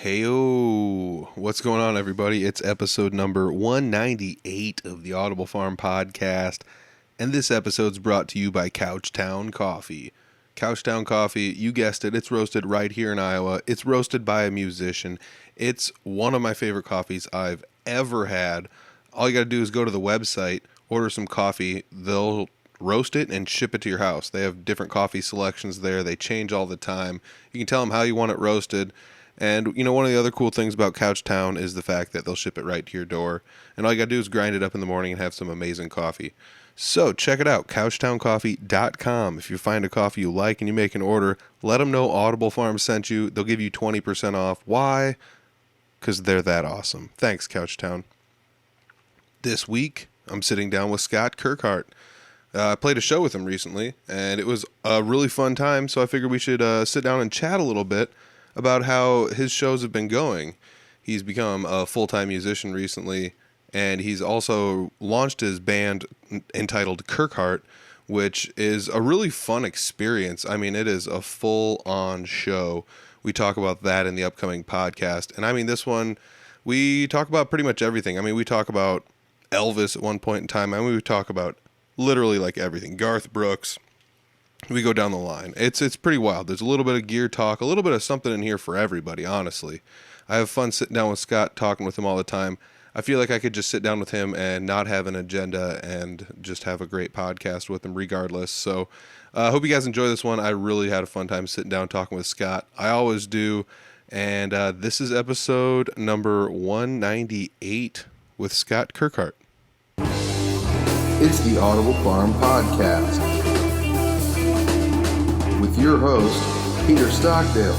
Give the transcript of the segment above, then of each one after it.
Heyo, what's going on, everybody? It's episode number 198 of the Audible Farm podcast, and this episode's brought to you by Couchtown Coffee. Couchtown Coffee, you guessed it, it's roasted right here in Iowa. It's roasted by a musician. It's one of my favorite coffees I've ever had. All you got to do is go to the website, order some coffee. They'll roast it and ship it to your house. They have different coffee selections there. They change all the time. You can tell them how you want it roasted. And, you know, one of the other cool things about Couchtown is the fact that they'll ship it right to your door. And all you got to do is grind it up in the morning and have some amazing coffee. So check it out, couchtowncoffee.com. If you find a coffee you like and you make an order, let them know Audible Farm sent you. They'll give you 20% off. Why? Because they're that awesome. Thanks, Couchtown. This week, I'm sitting down with Scott Kirkhart. I played a show with him recently, and it was a really fun time, so I figured we should sit down and chat a little bit about how his shows have been going. He's become a full-time musician recently, and he's also launched his band entitled Kirkhart, which is a really fun experience. I mean, it is a full-on show. We talk about that in the upcoming podcast. And I mean, this one, we talk about pretty much everything. I mean, we talk about Elvis at one point in time. I mean, we talk about literally like everything. Garth Brooks. We go down the line. It's pretty wild. There's a little bit of gear talk, a little bit of something in here for everybody, honestly. I have fun sitting down with Scott, talking with him all the time. I feel like I could just sit down with him and not have an agenda and just have a great podcast with him regardless. So I hope you guys enjoy this one. I really had a fun time sitting down talking with Scott. I always do. And this is episode number 198 with Scott Kirkhart. It's the Audible Farm Podcast with your host, Peter Stockdale.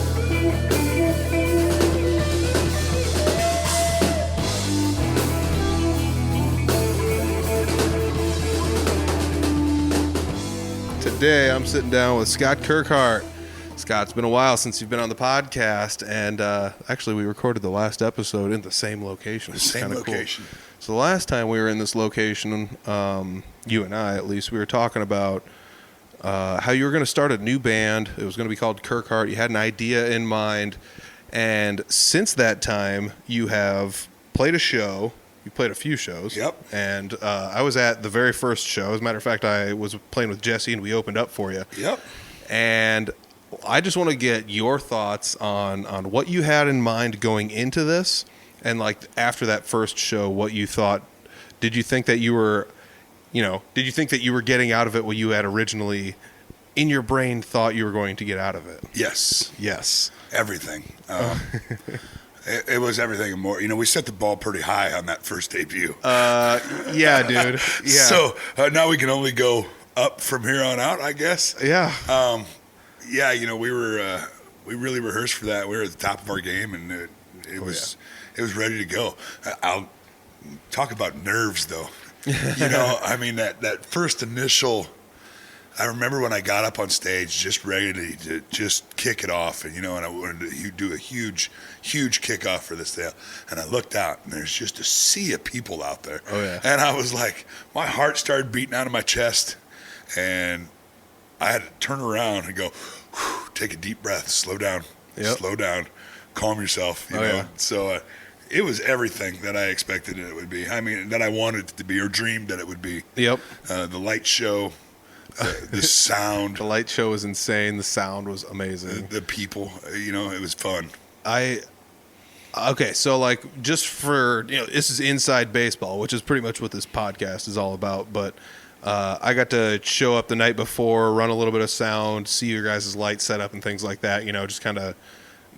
Today, I'm sitting down with Scott Kirkhart. Scott, it's been a while since you've been on the podcast, and actually, we recorded the last episode in the same location. The same location. Cool. So the last time we were in this location, you and I at least, we were talking about how you were going to start a new band. It was going to be called Kirkhart. You had an idea in mind, and since that time, you have played a show. You played a few shows. Yep. And I was at the very first show. As a matter of fact, I was playing with Jesse, and we opened up for you. Yep. And I just want to get your thoughts on what you had in mind going into this, and like after that first show, what you thought. Did you think that you were getting out of it what you had originally in your brain thought you were going to get out of it? Yes. Everything. It was everything and more. You know, we set the ball pretty high on that first debut. Yeah, dude. Yeah. So now we can only go up from here on out, I guess. Yeah. Yeah. You know, we really rehearsed for that. We were at the top of our game, and it was ready to go. I'll talk about nerves, though. You know, I mean, that first initial, I remember when I got up on stage just ready to just kick it off, and, you know, and I wanted to do a huge kickoff for this deal. And I looked out, and there's just a sea of people out there. Oh, yeah. And I was like, my heart started beating out of my chest, and I had to turn around and go, take a deep breath, slow down, calm yourself, you know. Yeah. So it was everything that I expected it would be. I mean, that I wanted it to be or dreamed that it would be. Yep. The light show, the sound. The light show was insane. The sound was amazing. The people, you know, it was fun. Okay, so like just for, you know, this is inside baseball, which is pretty much what this podcast is all about, but I got to show up the night before, run a little bit of sound, see your guys' light setup and things like that, you know, just kind of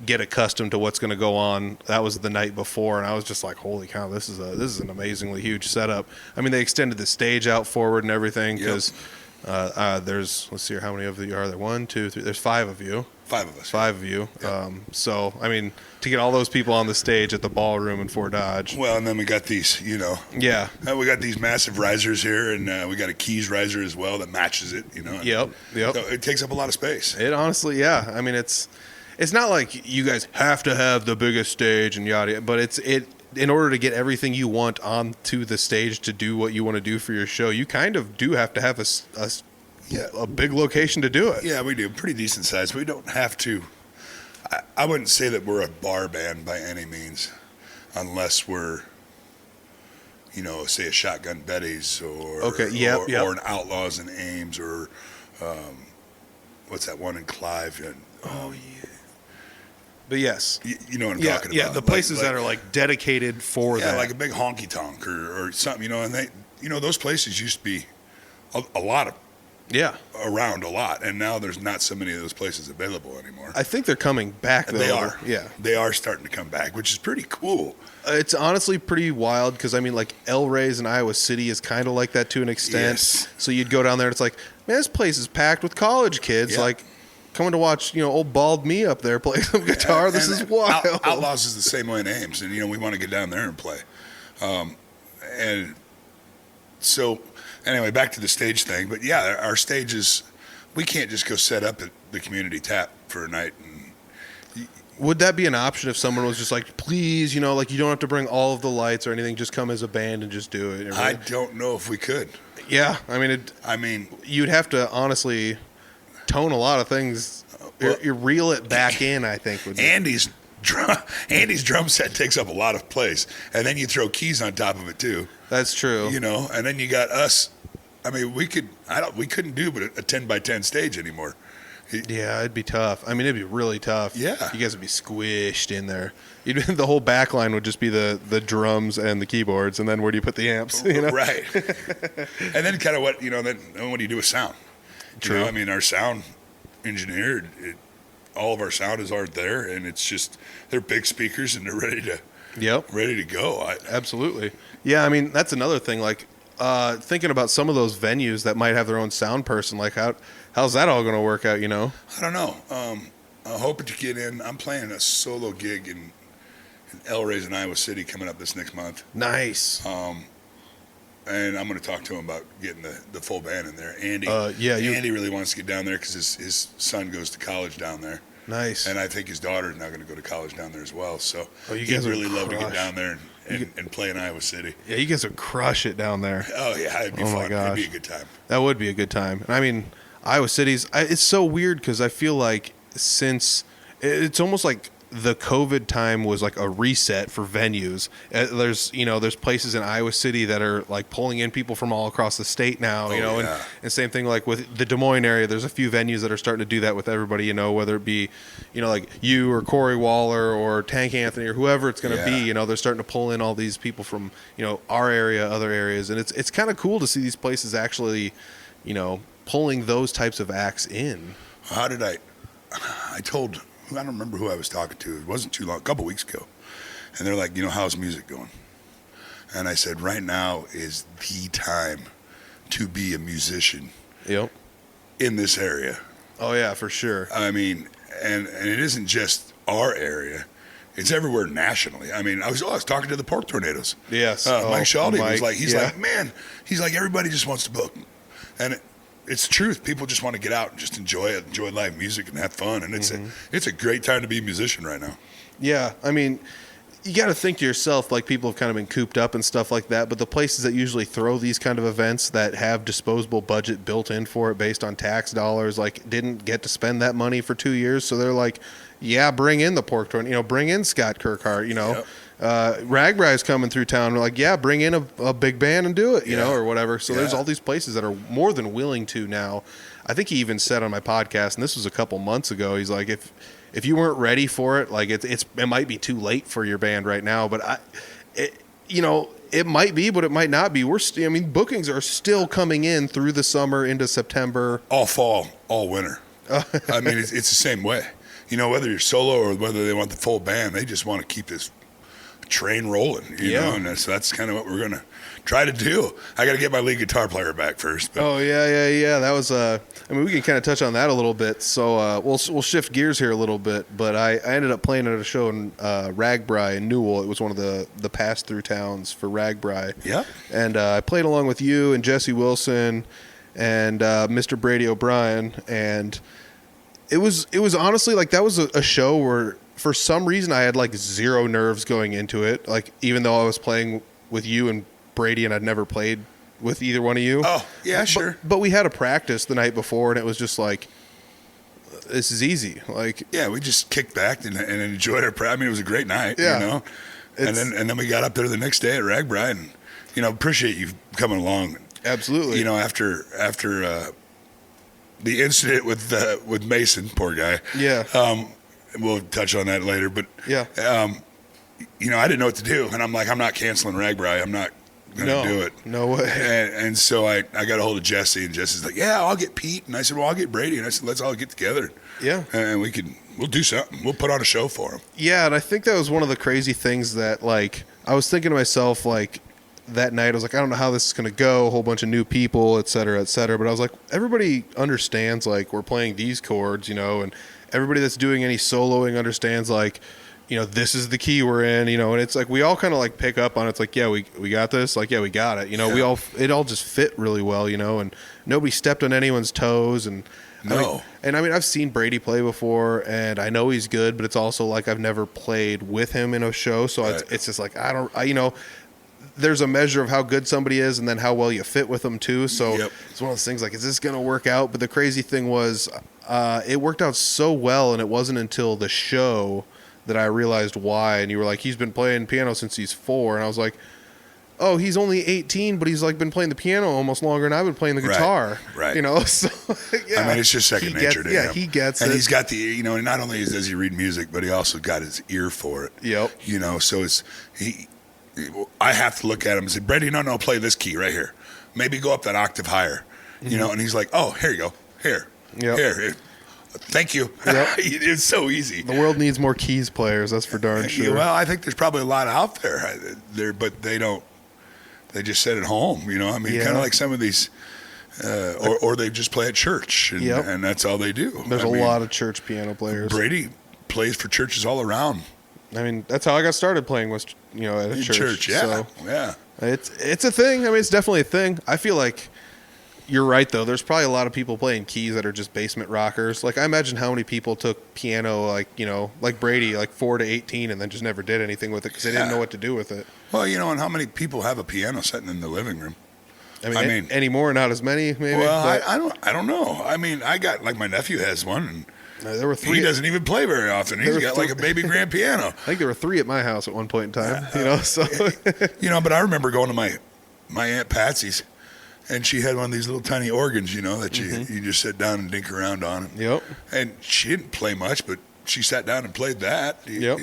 get accustomed to what's going to go on. That was the night before, and I was just like, holy cow, this is an amazingly huge setup. I mean, they extended the stage out forward and everything because there's, let's see here, how many of you are there? 1, 2, 3, there's 5 of you. 5 of us. 5 of you. Yep. So, I mean, to get all those people on the stage at the ballroom in Fort Dodge. Well, and then we got these, you know. Yeah. We got these massive risers here, and we got a keys riser as well that matches it, you know. Yep. So it takes up a lot of space. It honestly, yeah. I mean, it's not like you guys have to have the biggest stage and yada, but it's in order to get everything you want onto the stage to do what you want to do for your show, you kind of do have to have a big location to do it. Yeah, we do. Pretty decent size. We don't have to I wouldn't say that we're a bar band by any means, unless we're, say a Shotgun Betty's or or an Outlaws and Ames or what's that one in Clive? And, But yes, you know what I'm talking about. Yeah, the places that are like dedicated for that. Yeah, like a big honky tonk or something, and they, those places used to be a lot of. Yeah. Around a lot, and now there's not so many of those places available anymore. I think they're coming back, though. They are. Yeah. They are starting to come back, which is pretty cool. It's honestly pretty wild because, like El Rey's in Iowa City is kind of like that to an extent. Yes. So you'd go down there and it's like, man, this place is packed with college kids. Yeah. Like, coming to watch, old bald me up there play some guitar. And this is wild. Outlaws is the same way in Ames, and, we want to get down there and play. And so, anyway, back to the stage thing. But, yeah, our stages, we can't just go set up at the community tap for a night. Would that be an option if someone was just like, please, like you don't have to bring all of the lights or anything, just come as a band and just do it? I don't know if we could. Yeah, I mean, you'd have to honestly tone a lot of things. You reel it back in, I think. Andy's drum set takes up a lot of place, and then you throw keys on top of it too. That's true. And then you got us. I mean, we couldn't do but a 10 by 10 stage anymore. Yeah, it'd be tough. It'd be really tough. Yeah. You guys would be squished in there. The whole back line would just be the drums and the keyboards, and then where do you put the amps? Right. And then kind of what, then what do you do with sound? True. Our sound engineer, all of our sound is already there, and it's just, they're big speakers, and they're ready to go. Absolutely. Yeah, that's another thing, like, thinking about some of those venues that might have their own sound person, like how's that all going to work out, I don't know. I'm hoping to get in. I'm playing a solo gig in El Rey's in Iowa City coming up this next month. Nice. And I'm going to talk to him about getting the full band in there. Andy, Andy really wants to get down there because his son goes to college down there. Nice. And I think his daughter is now going to go to college down there as well. So you he'd really love to get down there and play in Iowa City. Yeah, you guys would crush it down there. Oh, yeah, it'd be fun. My gosh. It'd be a good time. That would be a good time. And Iowa City's, it's so weird because I feel like since it's almost like the COVID time was like a reset for venues. There's places in Iowa City that are like pulling in people from all across the state now, and same thing like with the Des Moines area. There's a few venues that are starting to do that with everybody, whether it be, like you or Corey Waller or Tank Anthony or whoever it's going to be, they're starting to pull in all these people from, our area, other areas. And it's kind of cool to see these places actually, pulling those types of acts in. How did I don't remember who I was talking to. It wasn't too long, a couple weeks ago. And they're like, how's music going? And I said, right now is the time to be a musician in this area. Oh, yeah, for sure. And it isn't just our area. It's everywhere nationally. I was talking to the Pork Tornadoes. Yes. Mike Shaldy was like, he's like, everybody just wants to book. And it's the truth. People just want to get out and just enjoy it, enjoy live music and have fun. And it's a great time to be a musician right now. Yeah. You got to think to yourself, like, people have kind of been cooped up and stuff like that. But the places that usually throw these kind of events that have disposable budget built in for it based on tax dollars, like, didn't get to spend that money for 2 years. So they're like, yeah, bring in the Pork Tornado, bring in Scott Kirkhart, Yep. Ragbry's coming through town. We're like, yeah, bring in a big band and do it, or whatever. So there's all these places that are more than willing to now. I think he even said on my podcast, and this was a couple months ago, he's like, if you weren't ready for it, like it might be too late for your band right now. But it might be, but it might not be. Bookings are still coming in through the summer into September, all fall, all winter. It's the same way. Whether you're solo or whether they want the full band, they just want to keep this train rolling, know, and that's kind of what we're gonna try to do. I got to get my lead guitar player back first. But. Oh yeah. That was we can kind of touch on that a little bit. So we'll shift gears here a little bit. But I ended up playing at a show in Ragbry in Newell. It was one of the pass through towns for Ragbry. Yeah. And I played along with you and Jesse Wilson and Mr. Brady O'Brien, and it was honestly like that was a show where, for some reason, I had like zero nerves going into it. Like, even though I was playing with you and Brady and I'd never played with either one of you. Oh, yeah, sure. But we had a practice the night before, and it was just like, this is easy. Like, yeah, we just kicked back and enjoyed our practice. I mean, it was a great night, Yeah. you know. And then we got up there the next day at Ragbri, and appreciate you coming along. absolutely. After the incident with Mason, poor guy. Yeah. We'll touch on that later, but Yeah. I didn't know what to do, and I'm like, I'm not canceling Ragbri. I'm not gonna do it. No way. And so I got a hold of Jesse, and Jesse's like, yeah, I'll get Pete, and I said, well, I'll get Brady, and I said, let's all get together. Yeah. And we'll do something. We'll put on a show for him. Yeah, and I think that was one of the crazy things that, like, I was thinking to myself, like, that night, I was like, I don't know how this is going to go, a whole bunch of new people, et cetera, but I was like, everybody understands, like, we're playing these chords, and everybody that's doing any soloing understands, like, this is the key we're in, and it's like, we all kind of, like, pick up on it. It's like, yeah, we got this, like, yeah, we got it, Yeah. it all just fit really well, and nobody stepped on anyone's toes, and No. I've seen Brady play before, and I know he's good, but it's also like I've never played with him in a show, so Right. it's just like there's a measure of how good somebody is, and then how well you fit with them too. So Yep. it's one of those things like, is this going to work out? But the crazy thing was, it worked out so well, and it wasn't until the show that I realized why. And you were like, he's been playing piano since he's 4, and I was like, oh, he's only 18, but he's like been playing the piano almost longer than I've been playing the guitar. Right. So yeah. I mean, it's just second nature to him. Yeah, he gets and it. he's got the, and not only does he read music, but he also got his ear for it. Yep. So I have to look at him and say, Brady, no, play this key right here. Maybe go up that octave higher. And he's like, oh, here you go. Here. Yep. Here. Thank you. Yep. It's so easy. The world needs more keys players, that's for darn sure. Well, I think there's probably a lot out there, but they don't. They just sit at home, I mean, Yeah. kind of like some of these, or they just play at church, and that's all they do. There's a lot of church piano players. Brady plays for churches all around. I mean, that's how I got started playing, was at a In church. yeah, So yeah. it's a thing. I mean, it's definitely a thing. I feel like you're right, though. There's probably a lot of people playing keys that are just basement rockers. Like, I imagine how many people took piano, like Brady, like 4 to 18, and then just never did anything with it because they didn't know what to do with it. Well, and how many people have a piano sitting in the living room? I mean, anymore, not as many, maybe. Well, but I don't know. I mean, I got, like, my nephew has one, and there were 3. he doesn't even play very often. He's got like a baby grand piano. I think there were 3 at my house at one point in time. So But I remember going to my Aunt Patsy's, and she had one of these little tiny organs, that you just sit down and dink around on. Yep. And she didn't play much, but she sat down and played that. Yep.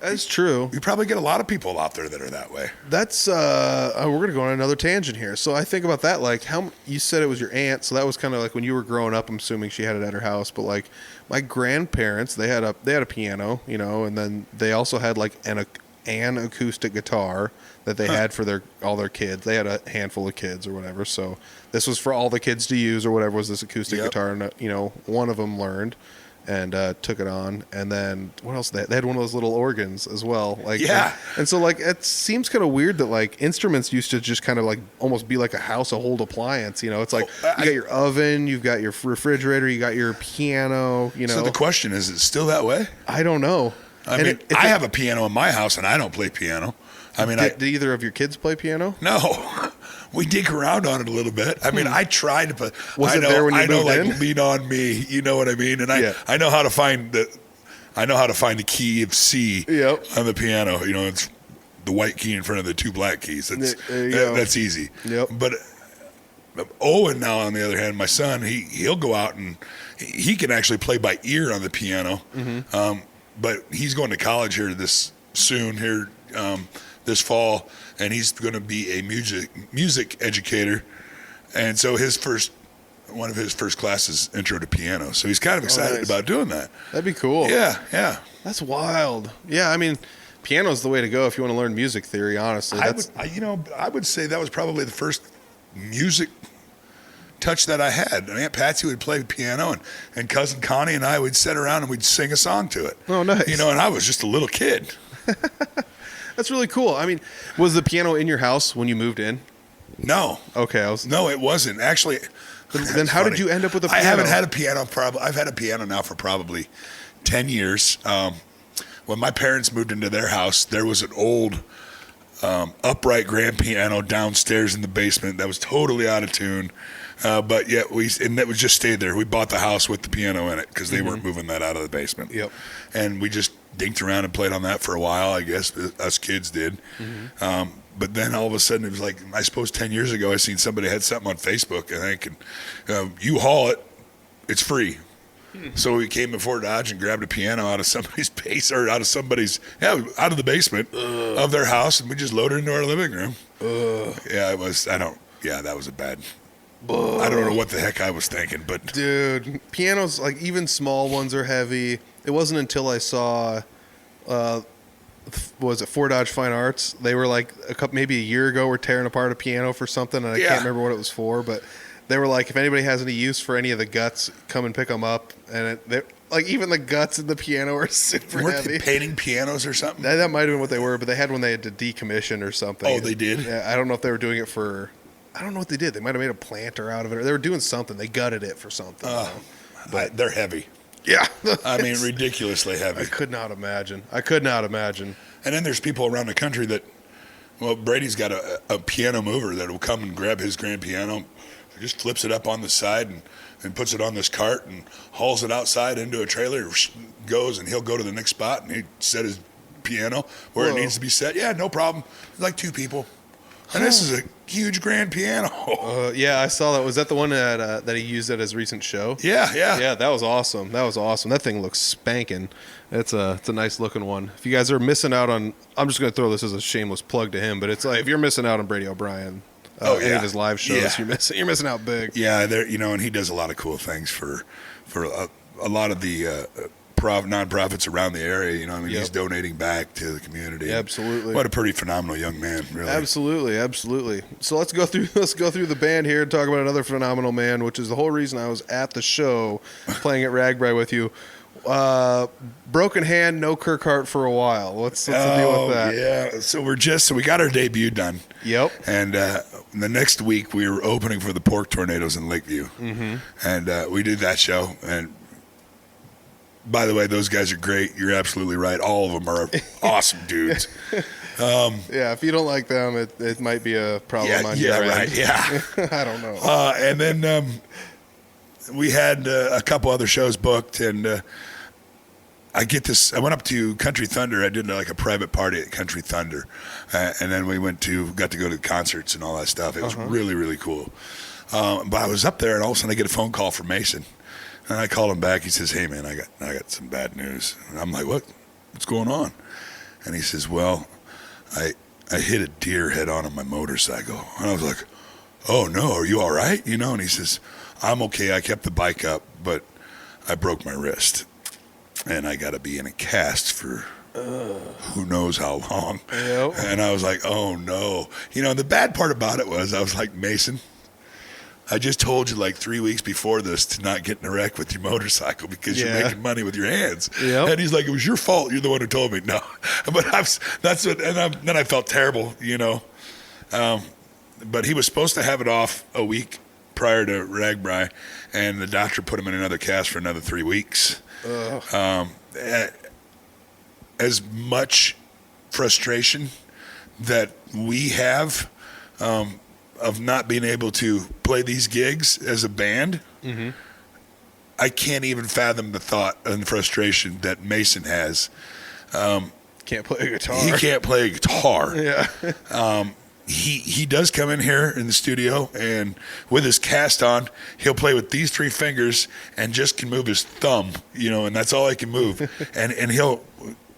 That's true. You probably get a lot of people out there that are that way. That's we're gonna go on another tangent here. So I think about that, like, how you said it was your aunt, so that was kind of like when you were growing up. I'm assuming she had it at her house, but like my grandparents, they had a piano, and then they also had like an acoustic guitar that they had for all their kids. They had a handful of kids or whatever, so this was for all the kids to use or whatever was this acoustic guitar, and one of them learned and took it on. And then what else? They had one of those little organs as well. Like, yeah. And so like it seems kind of weird that like instruments used to just kind of like almost be like a household appliance. It's like you got your oven, you've got your refrigerator, you got your piano. So the question is it still that way? I don't know. I mean, I have a piano in my house, and I don't play piano. I mean, did either of your kids play piano? No. We dig around on it a little bit. I mean, I tried to put. Was it there when you moved in? Lean on me. You know what I mean? And I know how to find the key of C on the piano. It's the white key in front of the 2 black keys. That's easy. Yep. But Owen now, on the other hand, my son, he'll go out and he can actually play by ear on the piano. Mm-hmm. But he's going to college here this fall, and he's going to be a music educator. And so one of his first classes intro to piano. So he's kind of excited about doing that. That'd be cool. Yeah. That's wild. Yeah, I mean, piano's the way to go if you want to learn music theory, honestly. I would say that was probably the first music touch that I had. Aunt Patsy would play piano, and Cousin Connie and I would sit around and we'd sing a song to it. Oh, nice. And I was just a little kid. That's really cool. I mean, was the piano in your house when you moved in? No. Okay. No, it wasn't. Actually, then how did you end up with a piano? I haven't had a piano. I've had a piano now for probably 10 years. When my parents moved into their house, there was an old upright grand piano downstairs in the basement that was totally out of tune. But yeah, and that was just stayed there. We bought the house with the piano in it because they weren't moving that out of the basement. Yep. And we just dinked around and played on that for a while, I guess, us kids did. But then all of a sudden, it was like, I suppose 10 years ago, I seen somebody had something on Facebook, I think, and you haul it, it's free. So we came before Dodge and grabbed a piano out of somebody's out of the basement of their house, and we just loaded it into our living room. That was a bad. I don't know what the heck I was thinking, but dude, pianos, like even small ones are heavy. It wasn't until I saw, was it Fort Dodge Fine Arts? They were like maybe a year ago, were tearing apart a piano for something, and I can't remember what it was for, but they were like, if anybody has any use for any of the guts, come and pick them up. And like even the guts in the piano are super weren't heavy. they painting pianos or something? That might have been what they were, but they had one they had to decommission or something. Oh, they did? Yeah, I don't know if they were doing it for. I don't know what they did. They might have made a planter out of it, or they were doing something. They gutted it for something. But they're heavy. Yeah, I mean, ridiculously heavy. I could not imagine. And then there's people around the country that, well, Brady's got a piano mover that will come and grab his grand piano, just flips it up on the side and puts it on this cart and hauls it outside into a trailer, goes, and he'll go to the next spot and he'd set his piano where it needs to be set. Yeah, no problem. Like two people. And this is a huge grand piano. Yeah, I saw that. Was that the one that he used at his recent show? Yeah. Yeah, that was awesome. That thing looks spanking. It's a nice looking one. If you guys are missing out on, I'm just going to throw this as a shameless plug to him, but it's like if you're missing out on Brady O'Brien, any of his live shows, you're missing out big. Yeah, there, and he does a lot of cool things for a lot of the nonprofits around the area. He's donating back to the community. Absolutely. What a pretty phenomenal young man, really. Absolutely. So let's go through the band here and talk about another phenomenal man, which is the whole reason I was at the show playing at Ragbri with you. Broken hand, no Kirkhart for a while. What's the deal with that? Yeah. So we got our debut done. Yep. And the next week we were opening for the Pork Tornadoes in Lakeview. And we did that show. And by the way, those guys are great. You're absolutely right. All of them are awesome dudes. Yeah, if you don't like them, it might be a problem on your end. Right. Yeah. I don't know. And then we had a couple other shows booked, and I went up to Country Thunder. I did like a private party at Country Thunder, and then we got to go to concerts and all that stuff. It was really, really cool. But I was up there, and all of a sudden I get a phone call from Mason, and I called him back. He says, "Hey man, I got some bad news." And I'm like, "What's going on?" And he says, "Well, I hit a deer head on my motorcycle." And I was like, "Oh no, are you all right?" And he says, "I'm okay. I kept the bike up, but I broke my wrist, and I got to be in a cast for who knows how long." Yep. And I was like, "Oh no." The bad part about it was I was like, "Mason, I just told you like 3 weeks before this to not get in a wreck with your motorcycle because you're making money with your hands." Yep. And he's like, "It was your fault. You're the one who told me." No, but then I felt terrible, but he was supposed to have it off a week prior to Ragbri, and the doctor put him in another cast for another 3 weeks. As much frustration that we have of not being able to play these gigs as a band, I can't even fathom the thought and frustration that Mason has. Can't play a guitar. He can't play a guitar. Yeah. He does come in here in the studio, and with his cast on, he'll play with these three fingers and just can move his thumb, and that's all he can move. and he'll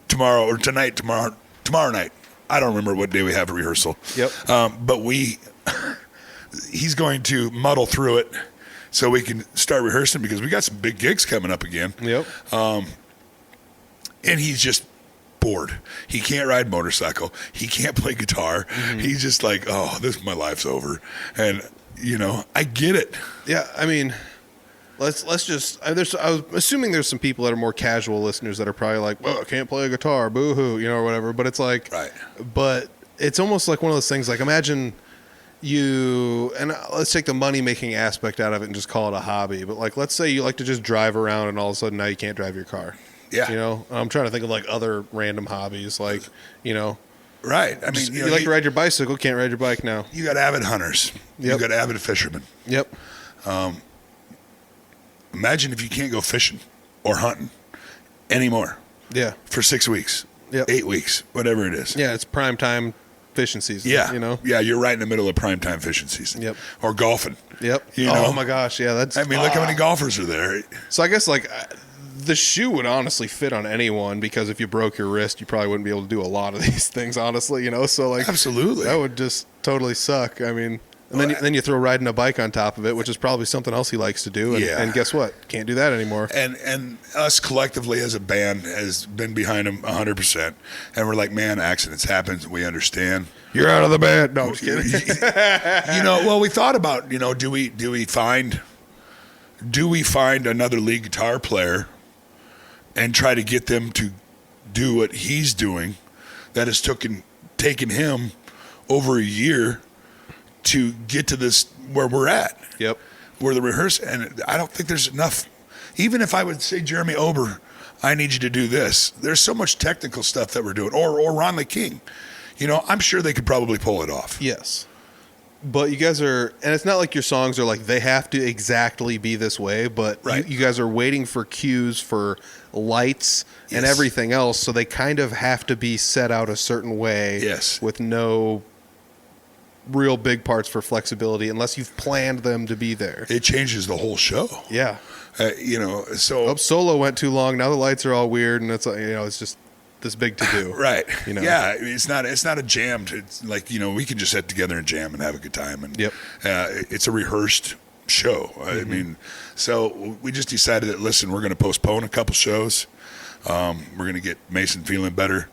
tomorrow night. I don't remember what day we have a rehearsal. Yep. But he's going to muddle through it so we can start rehearsing because we got some big gigs coming up again. Yep. And he's just bored. He can't ride motorcycle. He can't play guitar. He's just like, "Oh, my life's over." And I get it. Yeah, I mean, let's just. I was assuming there's some people that are more casual listeners that are probably like, "Well, I can't play a guitar, boo-hoo," or whatever. But it's like, right. But it's almost like one of those things. Like, imagine let's take the money making aspect out of it and just call it a hobby. But like, let's say you like to just drive around, and all of a sudden now you can't drive your car. Yeah. I'm trying to think of like other random hobbies, like, Right. I mean, you like to ride your bicycle, can't ride your bike now. You got avid hunters. Yep. You got avid fishermen. Yep. Imagine if you can't go fishing or hunting anymore Yeah. for 6 weeks, Yep. 8 weeks, whatever it is. Yeah, it's prime time fishing season. Yeah. You know? Yeah, you're right in the middle of prime time fishing season. Yep. Or golfing. Yep. You know? Oh my gosh. Yeah. That's. I mean, look how many golfers are there. So I guess like the shoe would honestly fit on anyone because if you broke your wrist, you probably wouldn't be able to do a lot of these things, honestly. You know. So like. Absolutely. That would just totally suck. I mean. And then you throw riding a bike on top of it, which is probably something else he likes to do. And, Yeah. and guess what? Can't do that anymore. And us collectively as a band has been behind him 100%. And we're like, man, accidents happen. We understand. You're out of the band. No, I'm just kidding. Well, we thought about, do we find another lead guitar player and try to get them to do what he's doing that has taken him over a year to get to this where we're at. Yep. Where the rehearse, and I don't think there's enough. Even if I would say, Jeremy Ober, I need you to do this. There's so much technical stuff that we're doing, or Ron the King. I'm sure they could probably pull it off. Yes. But you guys are, and it's not like your songs are like they have to exactly be this way, but Right. you guys are waiting for cues for lights and Yes. everything else, so they kind of have to be set out a certain way. Yes. With no real big parts for flexibility unless you've planned them to be there. It changes the whole show. Yeah. So Solo went too long. Now the lights are all weird, and it's like, it's just this big to do. right. Yeah. I mean, it's not a jam. It's like we can just sit together and jam and have a good time. And Yep. It's a rehearsed show. I mean, so we just decided that listen, we're going to postpone a couple shows. We're going to get Mason feeling better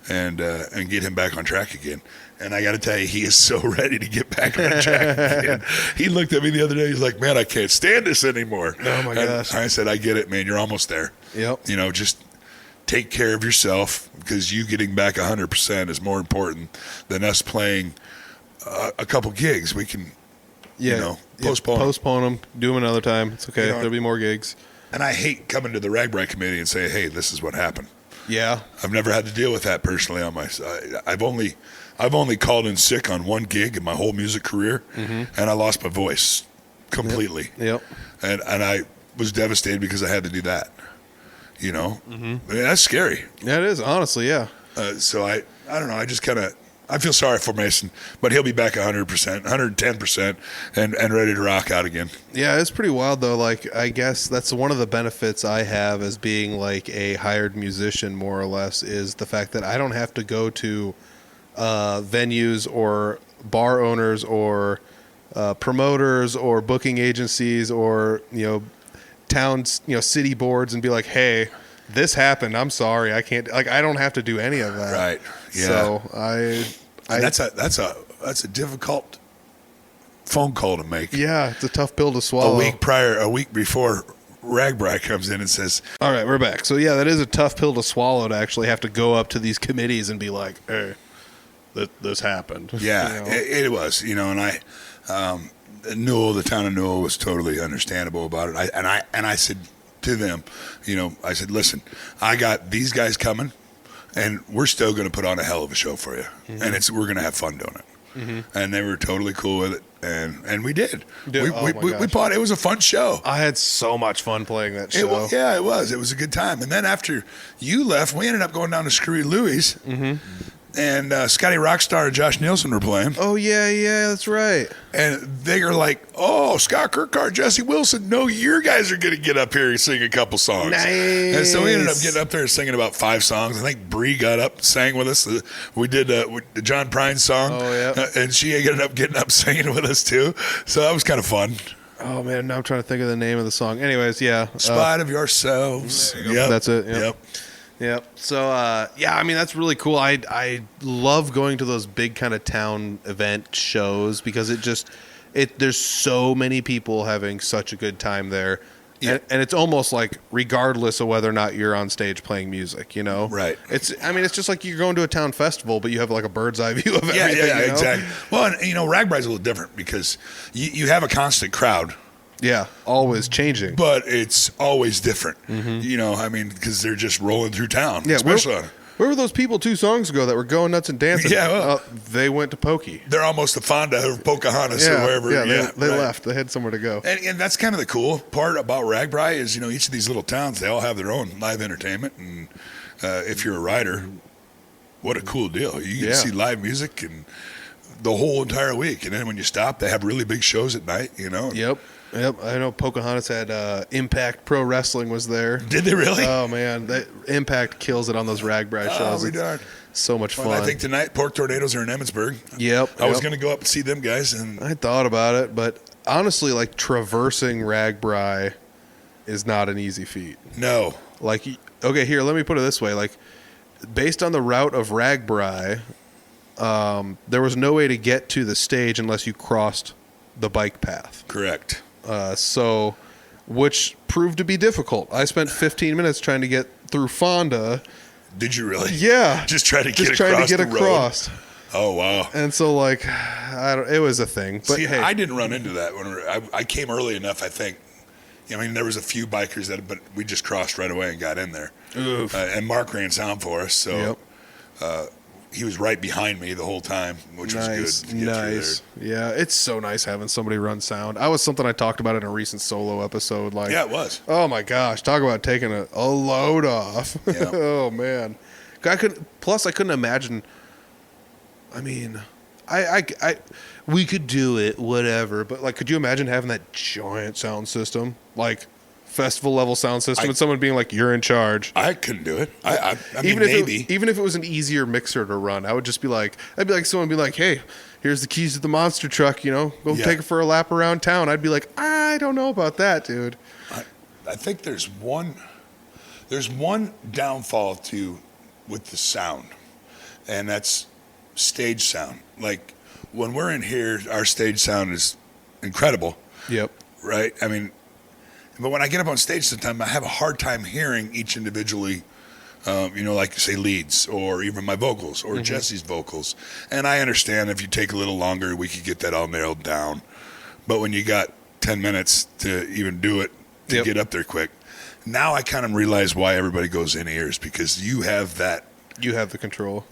and get him back on track again. And I got to tell you, he is so ready to get back on track again. He looked at me the other day. He's like, man, I can't stand this anymore. Oh, my gosh. I said, I get it, man. You're almost there. Yep. Just take care of yourself because you getting back 100% is more important than us playing a couple gigs. We can, postpone. Postpone them. Do them another time. It's okay. You know, There'll be more gigs. And I hate coming to the Ragbri committee and say, hey, this is what happened. Yeah. I've never had to deal with that personally on my side. I've only called in sick on one gig in my whole music career, and I lost my voice completely. Yep. And I was devastated because I had to do that. I mean, that's scary. Yeah, it is, honestly, yeah. So I don't know. I just I feel sorry for Mason, but he'll be back 100%, 110%, and ready to rock out again. Yeah, it's pretty wild, though. Like, I guess that's one of the benefits I have as being, like, a hired musician, more or less, is the fact that I don't have to go to venues or bar owners or promoters or booking agencies or, towns, city boards and be like, hey, this happened. I'm sorry. I can't, I don't have to do any of that. Right. Yeah. So That's a difficult phone call to make. Yeah, it's a tough pill to swallow. A week before Ragbri comes in and says, all right, we're back. So yeah, that is a tough pill to swallow to actually have to go up to these committees and be like, hey, this happened. yeah, it was, and I, the town of Newell was totally understandable about it. I said to them, I said, listen, I got these guys coming and we're still going to put on a hell of a show for you. And we're going to have fun doing it. And they were totally cool with it. And we did. Dude, we bought it. It was a fun show. I had so much fun playing that show. It was. It was a good time. And then after you left, we ended up going down to Screwy Louie's. And Scotty Rockstar and Josh Nielsen were playing. Oh, yeah, that's right. And they are like, oh, Scott Kirkhart, Jesse Wilson, no, your guys are going to get up here and sing a couple songs. Nice. And so we ended up getting up there and singing about 5 songs. I think Bree got up and sang with us. We did the John Prine song. Oh, yeah. And she ended up getting up singing with us, too. So that was kind of fun. Oh, man, now I'm trying to think of the name of the song. Anyways, yeah. Spite of Yourselves. Yep. That's it. Yep. So, I mean, that's really cool. I love going to those big kind of town event shows because there's so many people having such a good time there. Yeah. And it's almost like regardless of whether or not you're on stage playing music, Right. It's just like you're going to a town festival, but you have like a bird's eye view of everything. Yeah, exactly. Well, and, Ragbri's a little different because you have a constant crowd. Yeah, always changing. But it's always different. Because they're just rolling through town. Yeah, especially Where were those people 2 songs ago that were going nuts and dancing? Yeah, well, they went to Pokey. They're almost the Fonda or Pocahontas or wherever. Yeah, they left. They had somewhere to go. And that's kind of the cool part about Ragbri is, each of these little towns, they all have their own live entertainment. And if you're a rider, what a cool deal. You get to see live music and the whole entire week. And then when you stop, they have really big shows at night, Yep. I know Pocahontas had Impact Pro Wrestling was there. Did they really? Oh, man. Impact kills it on those Ragbri shows. Oh, darn. So much fun. I think tonight Pork Tornadoes are in Emmitsburg. Yep. I was going to go up and see them guys. And I thought about it, but honestly, like, traversing Ragbri is not an easy feat. No. Like, okay, here, let me put it this way. Like, based on the route of Ragbri, there was no way to get to the stage unless you crossed the bike path. Correct. Which proved to be difficult. I spent 15 minutes trying to get through Fonda. Did you really? Yeah. Just trying to get across. Oh, wow. And so, like, it was a thing. But see, hey, I didn't run into that when I came early enough, I think. There was a few bikers but we just crossed right away and got in there. And Mark ran sound for us, so he was right behind me the whole time, which was good. Nice. Yeah, it's so nice having somebody run sound. I was something I talked about in a recent solo episode. Like, yeah, it was. Oh my gosh, talk about taking a load off. Yeah. Oh man, I couldn't imagine. I mean, we could do it, whatever. But like, could you imagine having that giant sound system, like festival level sound system, and someone being like, "You're in charge"? I couldn't do it. I mean, even if it was an easier mixer to run, I would just be like, I'd be like, someone would be like, "Hey, here's the keys to the monster truck. Go take it for a lap around town." I'd be like, "I don't know about that, dude." I think there's one downfall with the sound, and that's stage sound. Like when we're in here, our stage sound is incredible. Yep. Right. I mean. But when I get up on stage sometimes, I have a hard time hearing each individually, like, say, leads or even my vocals or Jesse's vocals. And I understand if you take a little longer, we could get that all nailed down. But when you got 10 minutes to even do it, to get up there quick, now I kind of realize why everybody goes in ears, because you have that. You have the control.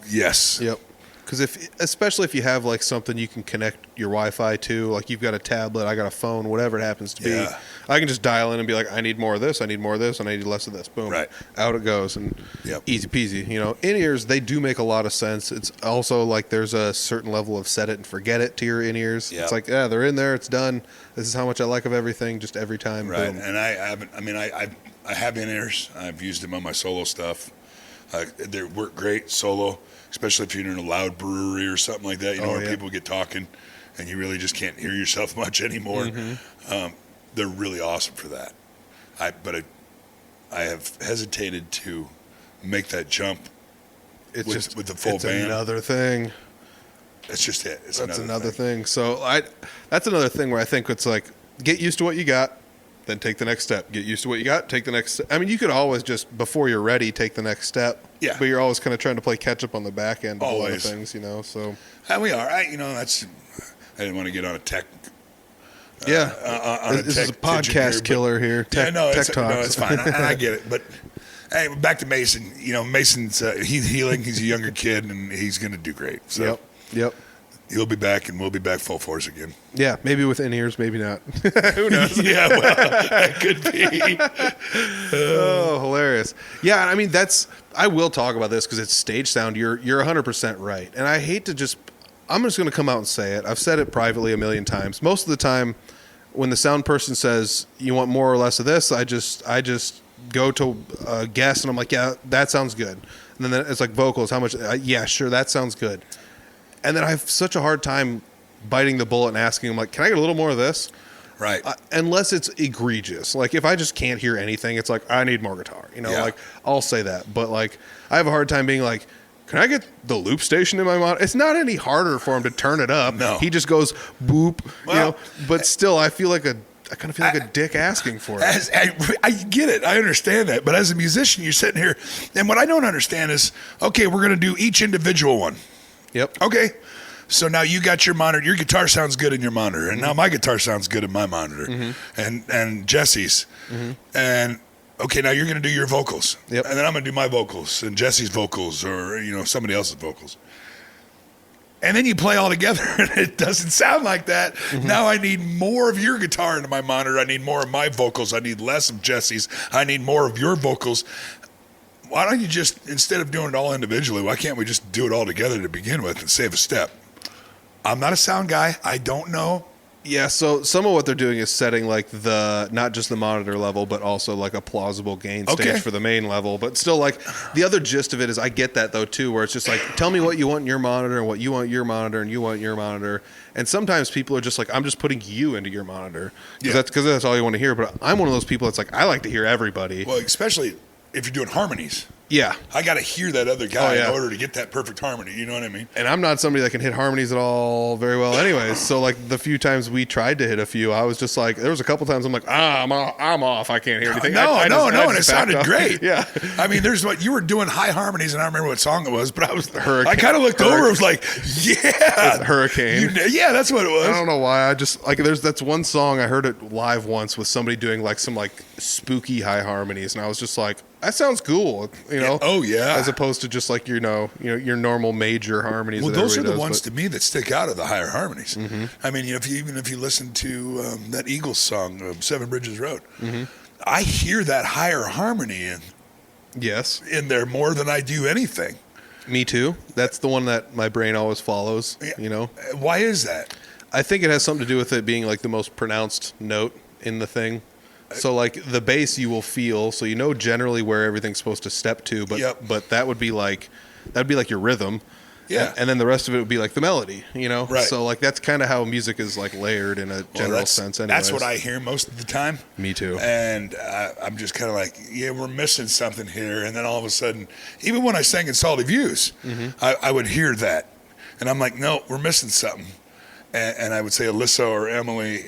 Yes. Yep. Because especially if you have like something you can connect your Wi-Fi to, like you've got a tablet, I got a phone, whatever it happens to be, I can just dial in and be like, I need more of this, I need more of this, and I need less of this. Boom, right. Out it goes, and easy peasy. In-ears, they do make a lot of sense. It's also like there's a certain level of set it and forget it to your in-ears. Yep. It's like, they're in there, it's done. This is how much I like of everything, just every time. Right, boom. and I have in-ears. I've used them on my solo stuff. They work great solo, especially if you're in a loud brewery or something like that, where people get talking and you really just can't hear yourself much anymore. They're really awesome for that. But I have hesitated to make that jump with the full band. It's another thing. That's just it. That's another thing. So that's another thing where I think it's like, get used to what you got, then take the next step. Get used to what you got, take the next step. I mean, you could always just, before you're ready, take the next step. Yeah. But you're always kind of trying to play catch up on the back end of a lot of things, so. And we are. I didn't want to get on a tech. This is a podcast killer here. Tech talk. No, it's fine. And I get it. But hey, back to Mason. Mason's he's healing. He's a younger kid, and he's going to do great. So. Yep. He'll be back, and we'll be back full force again. Yeah, maybe with in-ears, maybe not. Who knows? Yeah, well, that could be. Oh, hilarious. Yeah, I mean, I will talk about this because it's stage sound. You're 100% right. And I hate to I'm just going to come out and say it. I've said it privately a million times. Most of the time, when the sound person says, you want more or less of this, I just go to a guess, and I'm like, yeah, that sounds good. And then it's like vocals, how much? Yeah, sure, that sounds good. And then I have such a hard time biting the bullet and asking them, like, can I get a little more of this? Right. Unless it's egregious. Like, if I just can't hear anything, it's like, I need more guitar. Like, I'll say that. But, like, I have a hard time being like, can I get the loop station in my monitor? It's not any harder for him to turn it up. No. He just goes, boop, But still, I kind of feel like a dick asking for it. I get it. I understand that. But as a musician, you're sitting here, and what I don't understand is, okay, we're going to do each individual one. Yep. Okay. So now you got your monitor. Your guitar sounds good in your monitor, and now my guitar sounds good in my monitor, and Jesse's, and okay, now you're going to do your vocals. Yep. And then I'm going to do my vocals and Jesse's vocals or, somebody else's vocals. And then you play all together and it doesn't sound like that. Mm-hmm. Now I need more of your guitar into my monitor. I need more of my vocals. I need less of Jesse's. I need more of your vocals. Why don't you just, instead of doing it all individually, why can't we just do it all together to begin with and save a step? I'm not a sound guy. I don't know. Yeah, so some of what they're doing is setting like not just the monitor level, but also like a plausible gain stage for the main level. But still, like the other gist of it is I get that though too, where it's just like, tell me what you want in your monitor and what you want your monitor and you want your monitor. And sometimes people are just like, I'm just putting you into your monitor because that's all you want to hear. But I'm one of those people that's like, I like to hear everybody. Well, especially if you're doing harmonies. Yeah. I got to hear that other guy in order to get that perfect harmony. You know what I mean? And I'm not somebody that can hit harmonies at all very well anyways. So, like, the few times we tried to hit a few, I was just like, there was a couple times I'm like, I'm off. I can't hear anything. No, and it sounded great. Yeah. I mean, you were doing high harmonies, and I don't remember what song it was, but I kind of looked over. I was like, yeah. Hurricane. That's what it was. I don't know why. I just, like, that's one song. I heard it live once with somebody doing, like, some, like, spooky high harmonies. And I was just like, that sounds cool, Yeah. Oh, yeah. As opposed to just like your normal major harmonies. Well, those are the ones to me that stick out of the higher harmonies. Mm-hmm. I mean, if you listen to that Eagles song, Seven Bridges Road, mm-hmm. I hear that higher harmony in there more than I do anything. Me too. That's the one that my brain always follows. Why is that? I think it has something to do with it being like the most pronounced note in the thing. So like the bass you will feel, so you know generally where everything's supposed to step to, but that would be like your rhythm. Yeah. And then the rest of it would be like the melody, Right. So like that's kind of how music is like layered in a general sense anyways. That's what I hear most of the time. Me too. And I'm just kind of like, we're missing something here. And then all of a sudden, even when I sang in Salty Views, mm-hmm. I would hear that. And I'm like, no, we're missing something. And I would say Alyssa or Emily.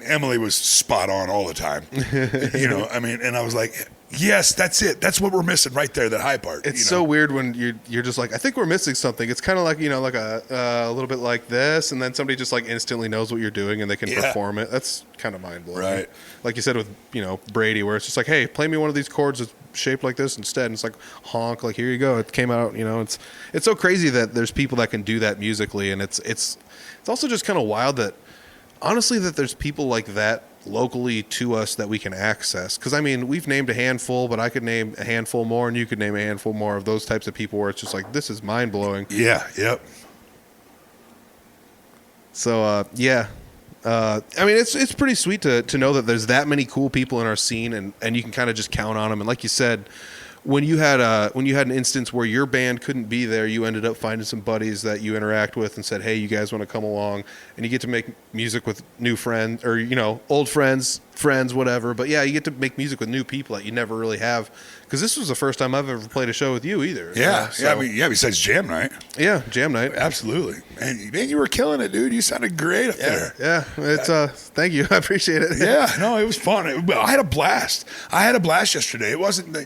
Emily was spot on all the time, I mean, and I was like, yes, that's it. That's what we're missing right there, that high part. It's so weird when you're just like, I think we're missing something. It's kind of like, like a little bit like this, and then somebody just like instantly knows what you're doing and they can perform it. That's kind of mind-blowing. Right. Like you said with, Brady, where it's just like, hey, play me one of these chords that's shaped like this instead. And it's like, honk, like, here you go. It came out, it's so crazy that there's people that can do that musically. And it's also just kind of wild that, honestly, that there's people like that locally to us that we can access. Because, I mean, we've named a handful, but I could name a handful more, and you could name a handful more of those types of people where it's just like, this is mind-blowing. Yeah, yep. So, I mean, it's pretty sweet to know that there's that many cool people in our scene, and you can kind of just count on them. And like you said, when you had an instance where your band couldn't be there, you ended up finding some buddies that you interact with and said, hey, you guys want to come along, and you get to make music with new friends or, old friends, whatever. But yeah, you get to make music with new people that you never really have. Because this was the first time I've ever played a show with you either. Yeah, besides jam night. Yeah, jam night. Absolutely. And man, you were killing it, dude. You sounded great up there. Yeah, it's thank you. I appreciate it. Yeah, no, it was fun. I had a blast. yesterday. It wasn't,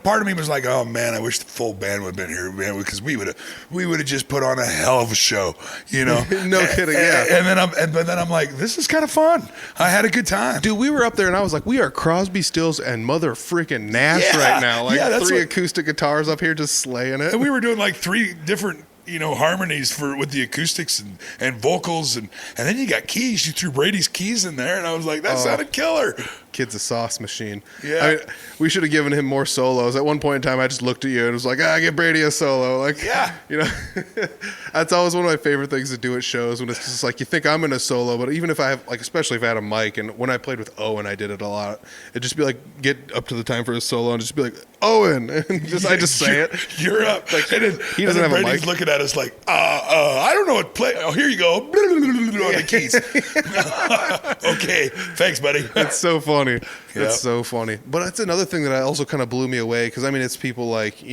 part of me was like, oh man, I wish the full band would have been here, man, because we would have just put on a hell of a show, No kidding, yeah. But then I'm like, this is kind of fun. I had a good time. Dude, we were up there and I was like, we are Crosby, Stills, and mother freaking Nash right now. Like three acoustic guitars up here just slaying it. And we were doing like three different, harmonies with the acoustics and vocals. And then you got keys. You threw Brady's keys in there. And I was like, that sounded killer. Kid's a sauce machine. Yeah. I mean, we should have given him more solos. At one point in time, I just looked at you and was like, give Brady a solo. Like, yeah. That's always one of my favorite things to do at shows when it's just like, you think I'm in a solo, but even if I have, like, especially if I had a mic, and when I played with Owen, I did it a lot. It'd just be like, get up to the time for a solo and just be like, Owen. And I just say it. You're up. Like, he doesn't have Brady's a mic. looking at us like, I don't know what play. Oh, here you go. On the keys. Okay. Thanks, buddy. It's so funny. Yep. It's so funny. But that's another thing that also kind of blew me away, because I mean, it's people like,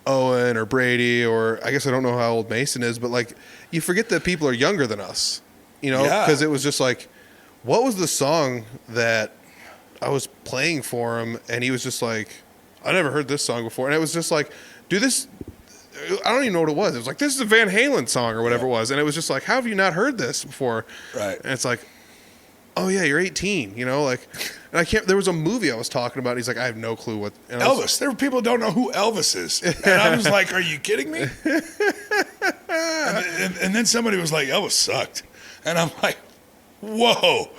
Owen or Brady, or I guess I don't know how old Mason is, but like, you forget that people are younger than us, because it was just like, what was the song that I was playing for him, and he was just like, I never heard this song before, and it was just like, dude, this, I don't even know what it was. It was like, this is a Van Halen song or whatever it was, and it was just like, how have you not heard this before? Right. And it's like, oh yeah, you're 18, like, And there was a movie I was talking about. And he's like, I have no clue what. Elvis. There were people who don't know who Elvis is. And I was like, are you kidding me? and then somebody was like, Elvis sucked. And I'm like, whoa,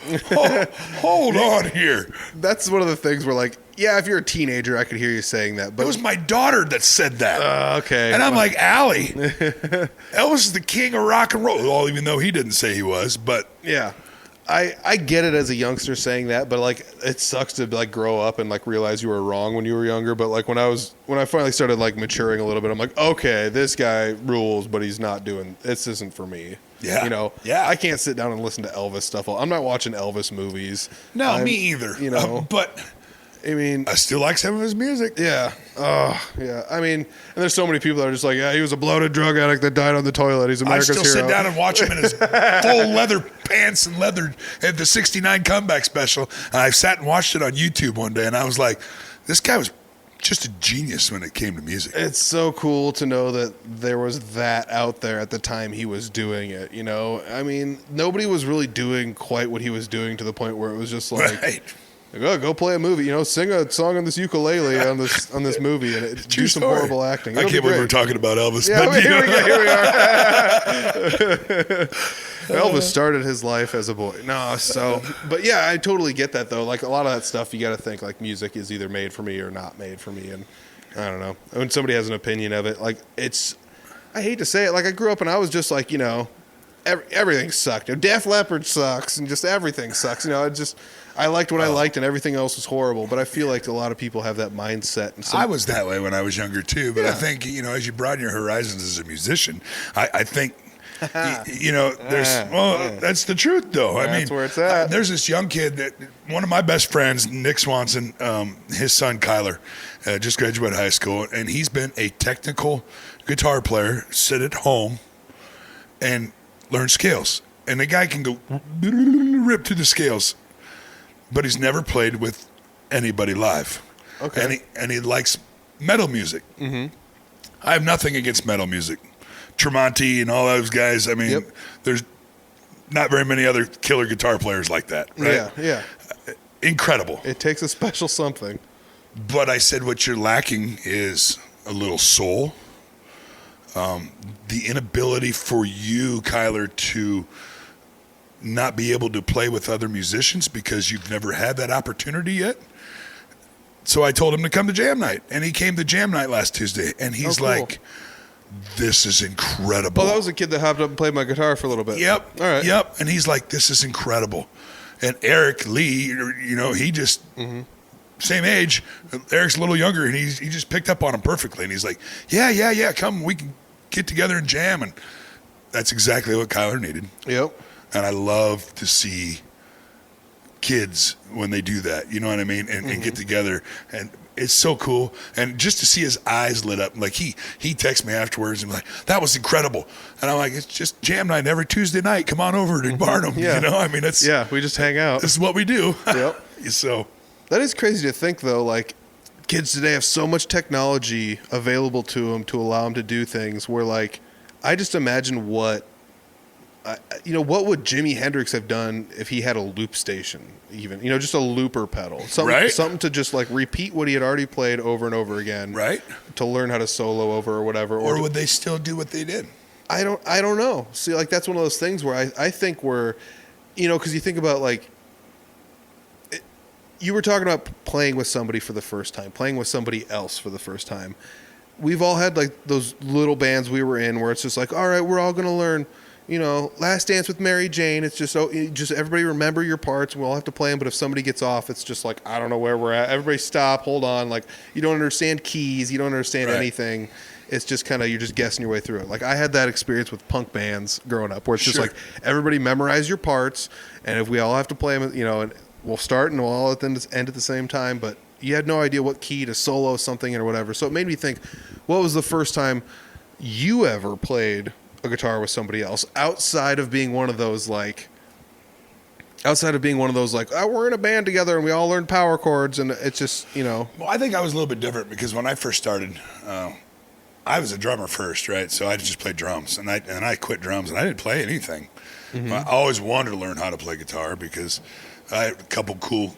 hold on here. That's one of the things where, like, yeah, if you're a teenager, I could hear you saying that. But it was my daughter that said that. Okay. And I'm like, Allie, Elvis is the king of rock and roll. Well, even though he didn't say he was, but. Yeah. I get it as a youngster saying that, but like it sucks to like grow up and like realize you were wrong when you were younger. But like when I finally started like maturing a little bit, I'm like, okay, this guy rules, but he's not doing this. Isn't for me. Yeah. You know. Yeah. I can't sit down and listen to Elvis stuff. I'm not watching Elvis movies. No, me either. You know, but. I mean, I still like some of his music. Yeah. Yeah. I mean, and there's so many people that are just like, yeah, he was a bloated drug addict that died on the toilet. He's America's hero. I still sit down and watch him in his full leather pants and leather at the '69 comeback special. And I sat and watched it on YouTube one day, and I was like, this guy was just a genius when it came to music. It's so cool to know that there was that out there at the time he was doing it, you know? I mean, nobody was really doing quite what he was doing to the point where it was just like... Right. Like, oh, go play a movie, you know, sing a song on this ukulele on this movie, and do some horrible acting. I can't believe we're talking about Elvis. Yeah, but here we are. Elvis started his life as a boy. No, but yeah, I totally get that though. Like a lot of that stuff, you got to think like music is either made for me or not made for me, and I don't know. When somebody has an opinion of it, like I hate to say it, like I grew up and I was just like, you know, everything sucked. Def Leppard sucks, and just everything sucks. You know, I liked what I liked, and everything else was horrible. But I feel like a lot of people have that mindset. And I was that way when I was younger too. But yeah. I think, you know, as you broaden your horizons as a musician, I think, you know, that's the truth though. I mean, that's where it's at. There's this young kid that one of my best friends, Nick Swanson, his son Kyler, just graduated high school, and he's been a technical guitar player, sit at home, and learn scales. And the guy can go rip through the scales. But he's never played with anybody live. Okay. And he likes metal music. Mm-hmm. I have nothing against metal music. Tremonti and all those guys. I mean, There's not very many other killer guitar players like that, right? Yeah. Incredible. It takes a special something. But I said what you're lacking is a little soul. The inability for you, Kyler, to not be able to play with other musicians because you've never had that opportunity yet. So I told him to come to jam night, and he came to jam night last Tuesday, and he's like, this is incredible. Oh, that was a kid that hopped up and played my guitar for a little bit. Yep. All right. Yep. And he's like, this is incredible. And Eric Lee, you know, he just, same age, Eric's a little younger, and he just picked up on him perfectly. And he's like, yeah, come, we can get together and jam. And that's exactly what Kyler needed. Yep. And I love to see kids when they do that, you know what I mean, and get together, and it's so cool. And just to see his eyes lit up, like he texts me afterwards and like, that was incredible. And I'm like, it's just jam night every Tuesday night. Come on over to Barnum. You know, I mean, we just hang out. This is what we do. Yep. So that is crazy to think though. Like kids today have so much technology available to them to allow them to do things where like, I just imagine what would Jimi Hendrix have done if he had a loop station, even, you know, just a looper pedal, something to just like repeat what he had already played over and over again, right? To learn how to solo over or whatever. Or would they still do what they did? I don't know. See, like that's one of those things where I think we're, you know, because you think about like, you were talking about playing with somebody for the first time, playing with somebody else for the first time. We've all had like those little bands we were in where it's just like, all right, we're all going to learn, you know, Last Dance with Mary Jane. It's just everybody remember your parts. We'll have to play them. But if somebody gets off, it's just like, I don't know where we're at. Everybody stop, hold on. Like you don't understand keys. You don't understand anything. It's just kind of, you're just guessing your way through it. Like I had that experience with punk bands growing up where it's just like everybody memorize your parts. And if we all have to play them, you know, and we'll start and we'll all end at the same time. But you had no idea what key to solo something or whatever. So it made me think, what was the first time you ever played a guitar with somebody else outside of being one of those like, oh, we're in a band together and we all learn power chords and it's just, you know. Well, I think I was a little bit different because when I first started, I was a drummer first, right? So I just played drums and I quit drums and I didn't play anything. Mm-hmm. I always wanted to learn how to play guitar because I had a couple cool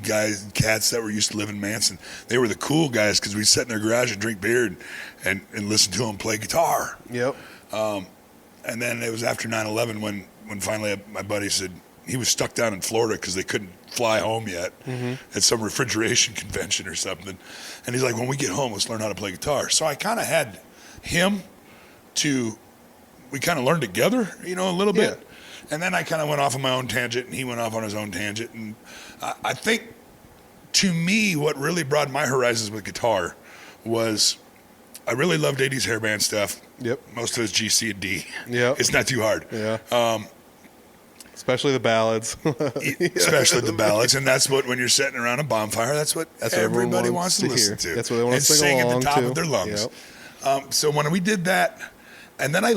cats that were used to live in Manson. They were the cool guys because we'd sit in their garage and drink beer and listen to them play guitar. Yep. And then it was after 9/11 when finally my buddy said he was stuck down in Florida because they couldn't fly home yet at some refrigeration convention or something. And he's like, when we get home, let's learn how to play guitar. So I kind of had him we kind of learned together, a little bit. And then I kind of went off on my own tangent, and he went off on his own tangent. And I think, to me, what really broadened my horizons with guitar was I really loved 80s hair band stuff. Yep. Most of it's G, C, and D. Yep. It's not too hard. Yeah. Especially the ballads. Especially the ballads. And that's what, when you're sitting around a bonfire, that's what everybody wants to listen to. That's what they want to sing along at the top to. of their lungs. Yep. So when we did that, and then I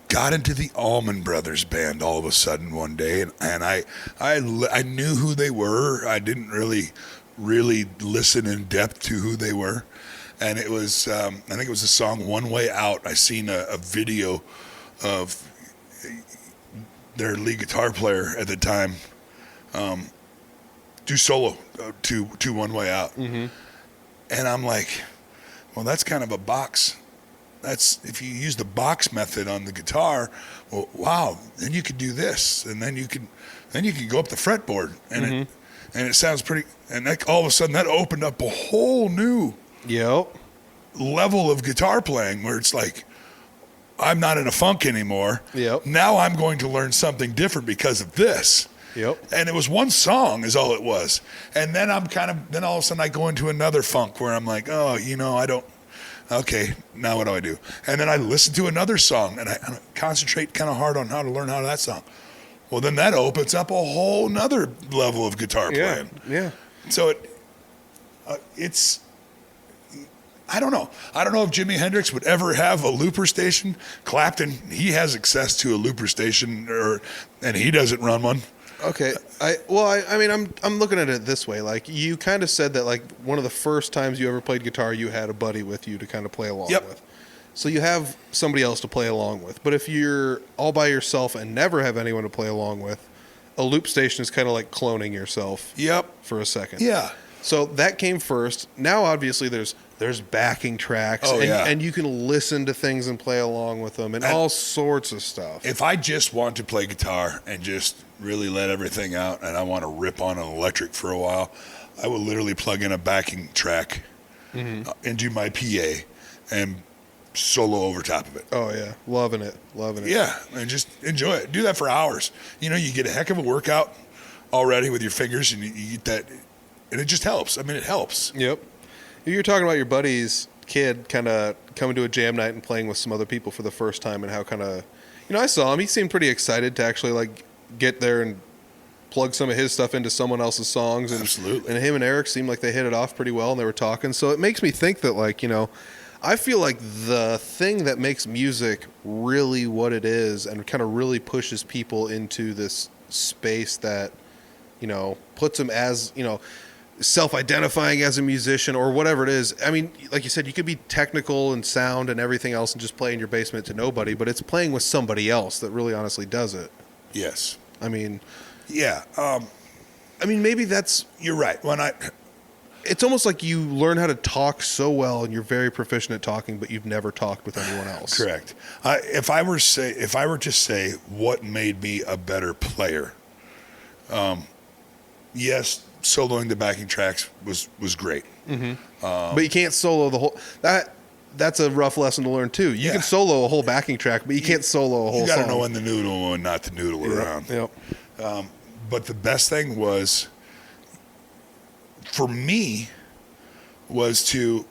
got into the Allman Brothers band all of a sudden one day, and I knew who they were. I didn't really listen in depth to who they were, and it was I think it was the song "One Way Out." I seen a video of their lead guitar player at the time do solo to "One Way Out," and I'm like, well, that's kind of a box. That's if you use the box method on the guitar. Well, wow! Then you could do this, and then you can go up the fretboard, and it sounds pretty. And all of a sudden, that opened up a whole new level of guitar playing, where it's like, I'm not in a funk anymore. Yep. Now I'm going to learn something different because of this. Yep. And it was one song is all it was. And then then all of a sudden I go into another funk where I'm like, oh, I don't. Okay, now what do I do? And then I listen to another song, and I concentrate kind of hard on how to learn how to that song. Well, then that opens up a whole nother level of guitar playing. Yeah. So it's, I don't know. I don't know if Jimi Hendrix would ever have a looper station. Clapton, he has access to a looper station, and he doesn't run one. Okay. I'm looking at it this way. Like, you kind of said that, like, one of the first times you ever played guitar, you had a buddy with you to kind of play along with. So you have somebody else to play along with. But if you're all by yourself and never have anyone to play along with, a loop station is kind of like cloning yourself. For a second. Yeah. So that came first. Now, obviously, there's backing tracks, and you can listen to things and play along with them and all sorts of stuff. If I just want to play guitar and just really let everything out, and I want to rip on an electric for a while, I will literally plug in a backing track into my PA and solo over top of it. Oh, yeah. Loving it. Yeah, and just enjoy it. Do that for hours. You get a heck of a workout already with your fingers, and you get that, and it just helps. I mean, it helps. Yep. You're talking about your buddy's kid kind of coming to a jam night and playing with some other people for the first time, and how kind of, I saw him. He seemed pretty excited to actually, like, get there and plug some of his stuff into someone else's songs. And, Absolutely. And him and Eric seemed like they hit it off pretty well, and they were talking. So it makes me think that, like, I feel like the thing that makes music really what it is and kind of really pushes people into this space that, puts them as, self-identifying as a musician or whatever it is. I mean, like you said, you could be technical and sound and everything else and just play in your basement to nobody, but it's playing with somebody else that really honestly does it. Yes. I mean, yeah. Maybe that's... You're right. It's almost like you learn how to talk so well and you're very proficient at talking, but you've never talked with anyone else. Correct. If I were to say what made me a better player, yes, soloing the backing tracks was great. But you can't solo the whole... That's a rough lesson to learn too. You can solo a whole backing track, but you can't solo a whole song. You got to know when to noodle and when not to noodle around. Yep. But the best thing was, for me, was to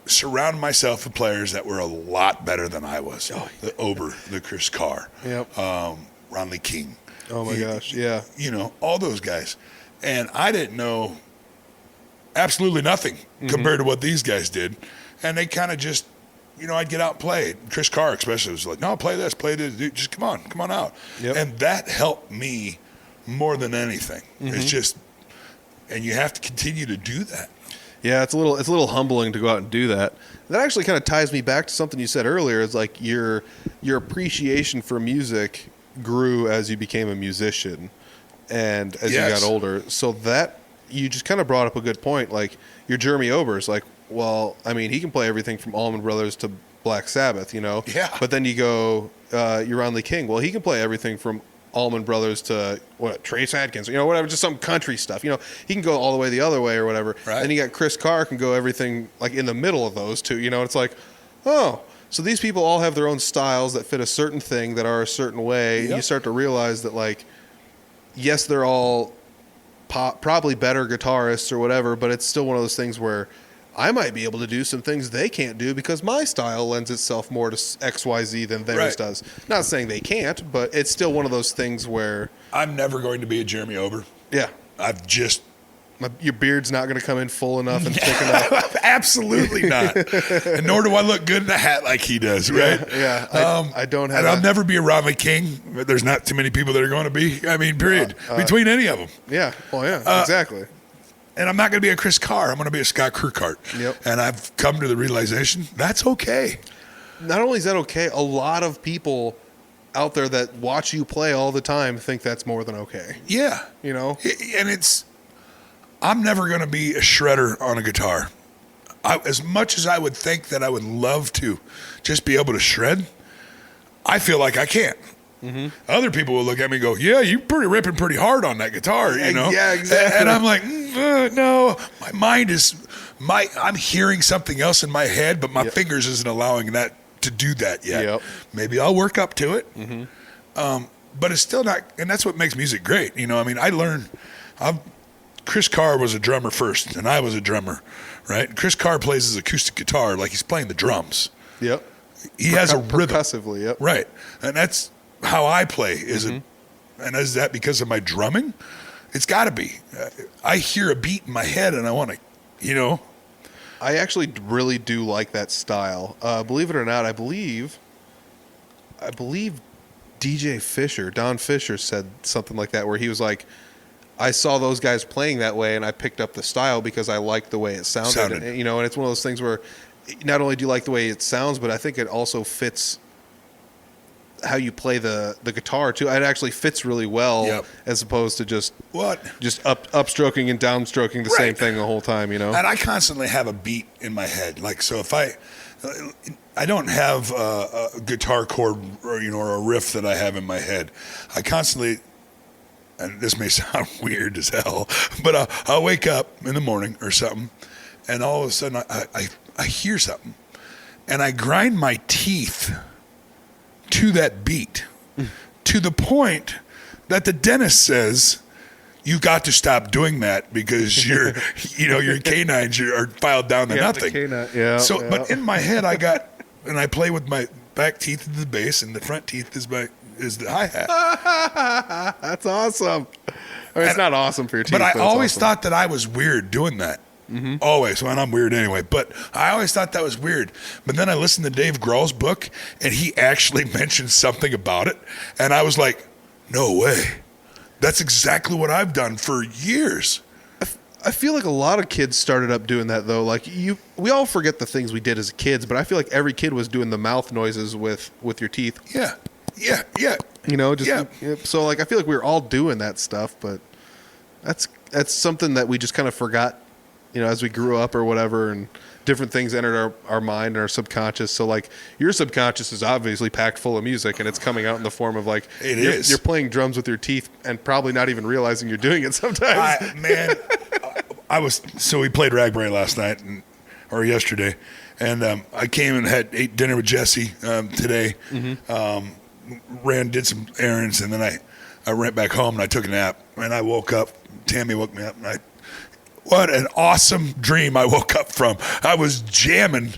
surround myself with players that were a lot better than I was. The Ober, the Chris Carr, Ron Lee King. Oh my gosh, yeah. All those guys. And I didn't know absolutely nothing compared to what these guys did. And they kind of just, I'd get out and play. Chris Carr especially was like, no, play this, dude, just come on out. Yep. And that helped me more than anything. It's just, and you have to continue to do that. Yeah, it's a little humbling to go out and do that. That actually kind of ties me back to something you said earlier. It's like your appreciation for music grew as you became a musician. and as Yes. you got older. So that you just kind of brought up a good point. Like your Jeremy Ober's, like, well, I mean, he can play everything from Allman Brothers to Black Sabbath, you know. Yeah. But then you go, Euron Lee King. Well, he can play everything from Allman Brothers to Trace Adkins, you know, whatever, just some country stuff. You know, he can go all the way the other way or whatever. Right. Then you got Chris Carr can go everything like in the middle of those two. You know, it's like, oh, so these people all have their own styles that fit a certain thing that are a certain way. Yep. You start to realize that, like, yes, they're all probably better guitarists or whatever, but it's still one of those things where I might be able to do some things they can't do because my style lends itself more to XYZ than theirs Right. does. Not saying they can't, but it's still one of those things where, I'm never going to be a Jeremy Ober. yeah, I've just your beard's not going to come in full enough and thick enough. absolutely not. And nor do I look good in a hat like he does, right? Yeah, I don't have And I'll a- never be a Ron King. There's not too many people that are going to be. I mean, period. Between any of them. Yeah, well, yeah, exactly. And I'm not going to be a Chris Carr. I'm going to be a Scott Kirkhart. Yep. And I've come to the realization that's okay. Not only is that okay, a lot of people out there that watch you play all the time think that's more than okay. Yeah. You know? And I'm never going to be a shredder on a guitar. As much as I would think that I would love to just be able to shred, I feel like I can't. Mm-hmm. Other people will look at me and go, yeah, you're ripping pretty hard on that guitar, you know? Yeah, exactly. And I'm like, no, my mind I'm hearing something else in my head, but my fingers isn't allowing that to do that yet. Yep. Maybe I'll work up to it. Mm-hmm. But it's still not, and that's what makes music great. You know, I mean, Chris Carr was a drummer first, and I was a drummer, right? Chris Carr plays his acoustic guitar like he's playing the drums. Yep. He has a rhythm. Percussively, yep. Right. And that's how I play. And is that because of my drumming? It's got to be. I hear a beat in my head, and I want to, you know. I actually really do like that style. Believe it or not, I believe DJ Fisher, Don Fisher, said something like that, where he was like, I saw those guys playing that way, and I picked up the style because I liked the way it sounded. And, you know, and it's one of those things where not only do you like the way it sounds, but I think it also fits how you play the guitar too. It actually fits really well, as opposed to just upstroking and downstroking the same thing the whole time, you know. And I constantly have a beat in my head. Like, so if I don't have a guitar chord or, you know, or a riff that I have in my head, I constantly, and this may sound weird as hell, but I'll wake up in the morning or something, and all of a sudden I hear something, and I grind my teeth to that beat, to the point that the dentist says, you got to stop doing that because your canines are filed down to nothing. But in my head, I play with my back teeth to the bass, and the front teeth is the hi-hat. That's awesome. I mean, it's not awesome for your teeth. But I always awesome. thought that I was weird doing that. Mm-hmm. Always. Well, I'm weird anyway. But I always thought that was weird. But then I listened to Dave Grohl's book, and he actually mentioned something about it. And I was like, no way. That's exactly what I've done for years. I feel like a lot of kids started up doing that, though. Like, we all forget the things we did as kids, but I feel like every kid was doing the mouth noises with your teeth. Yeah. You know, so like I feel like we were all doing that stuff, but that's something that we just kind of forgot, you know, as we grew up or whatever, and different things entered our mind and our subconscious. So like your subconscious is obviously packed full of music, and it's coming out in the form of like you're playing drums with your teeth and probably not even realizing you're doing it sometimes. We played Ragbray last night or yesterday, and I came and ate dinner with Jesse today. Mm-hmm. Did some errands, and then I went back home and I took a nap, and I woke up. Tammy woke me up, and what an awesome dream I woke up from. I was jamming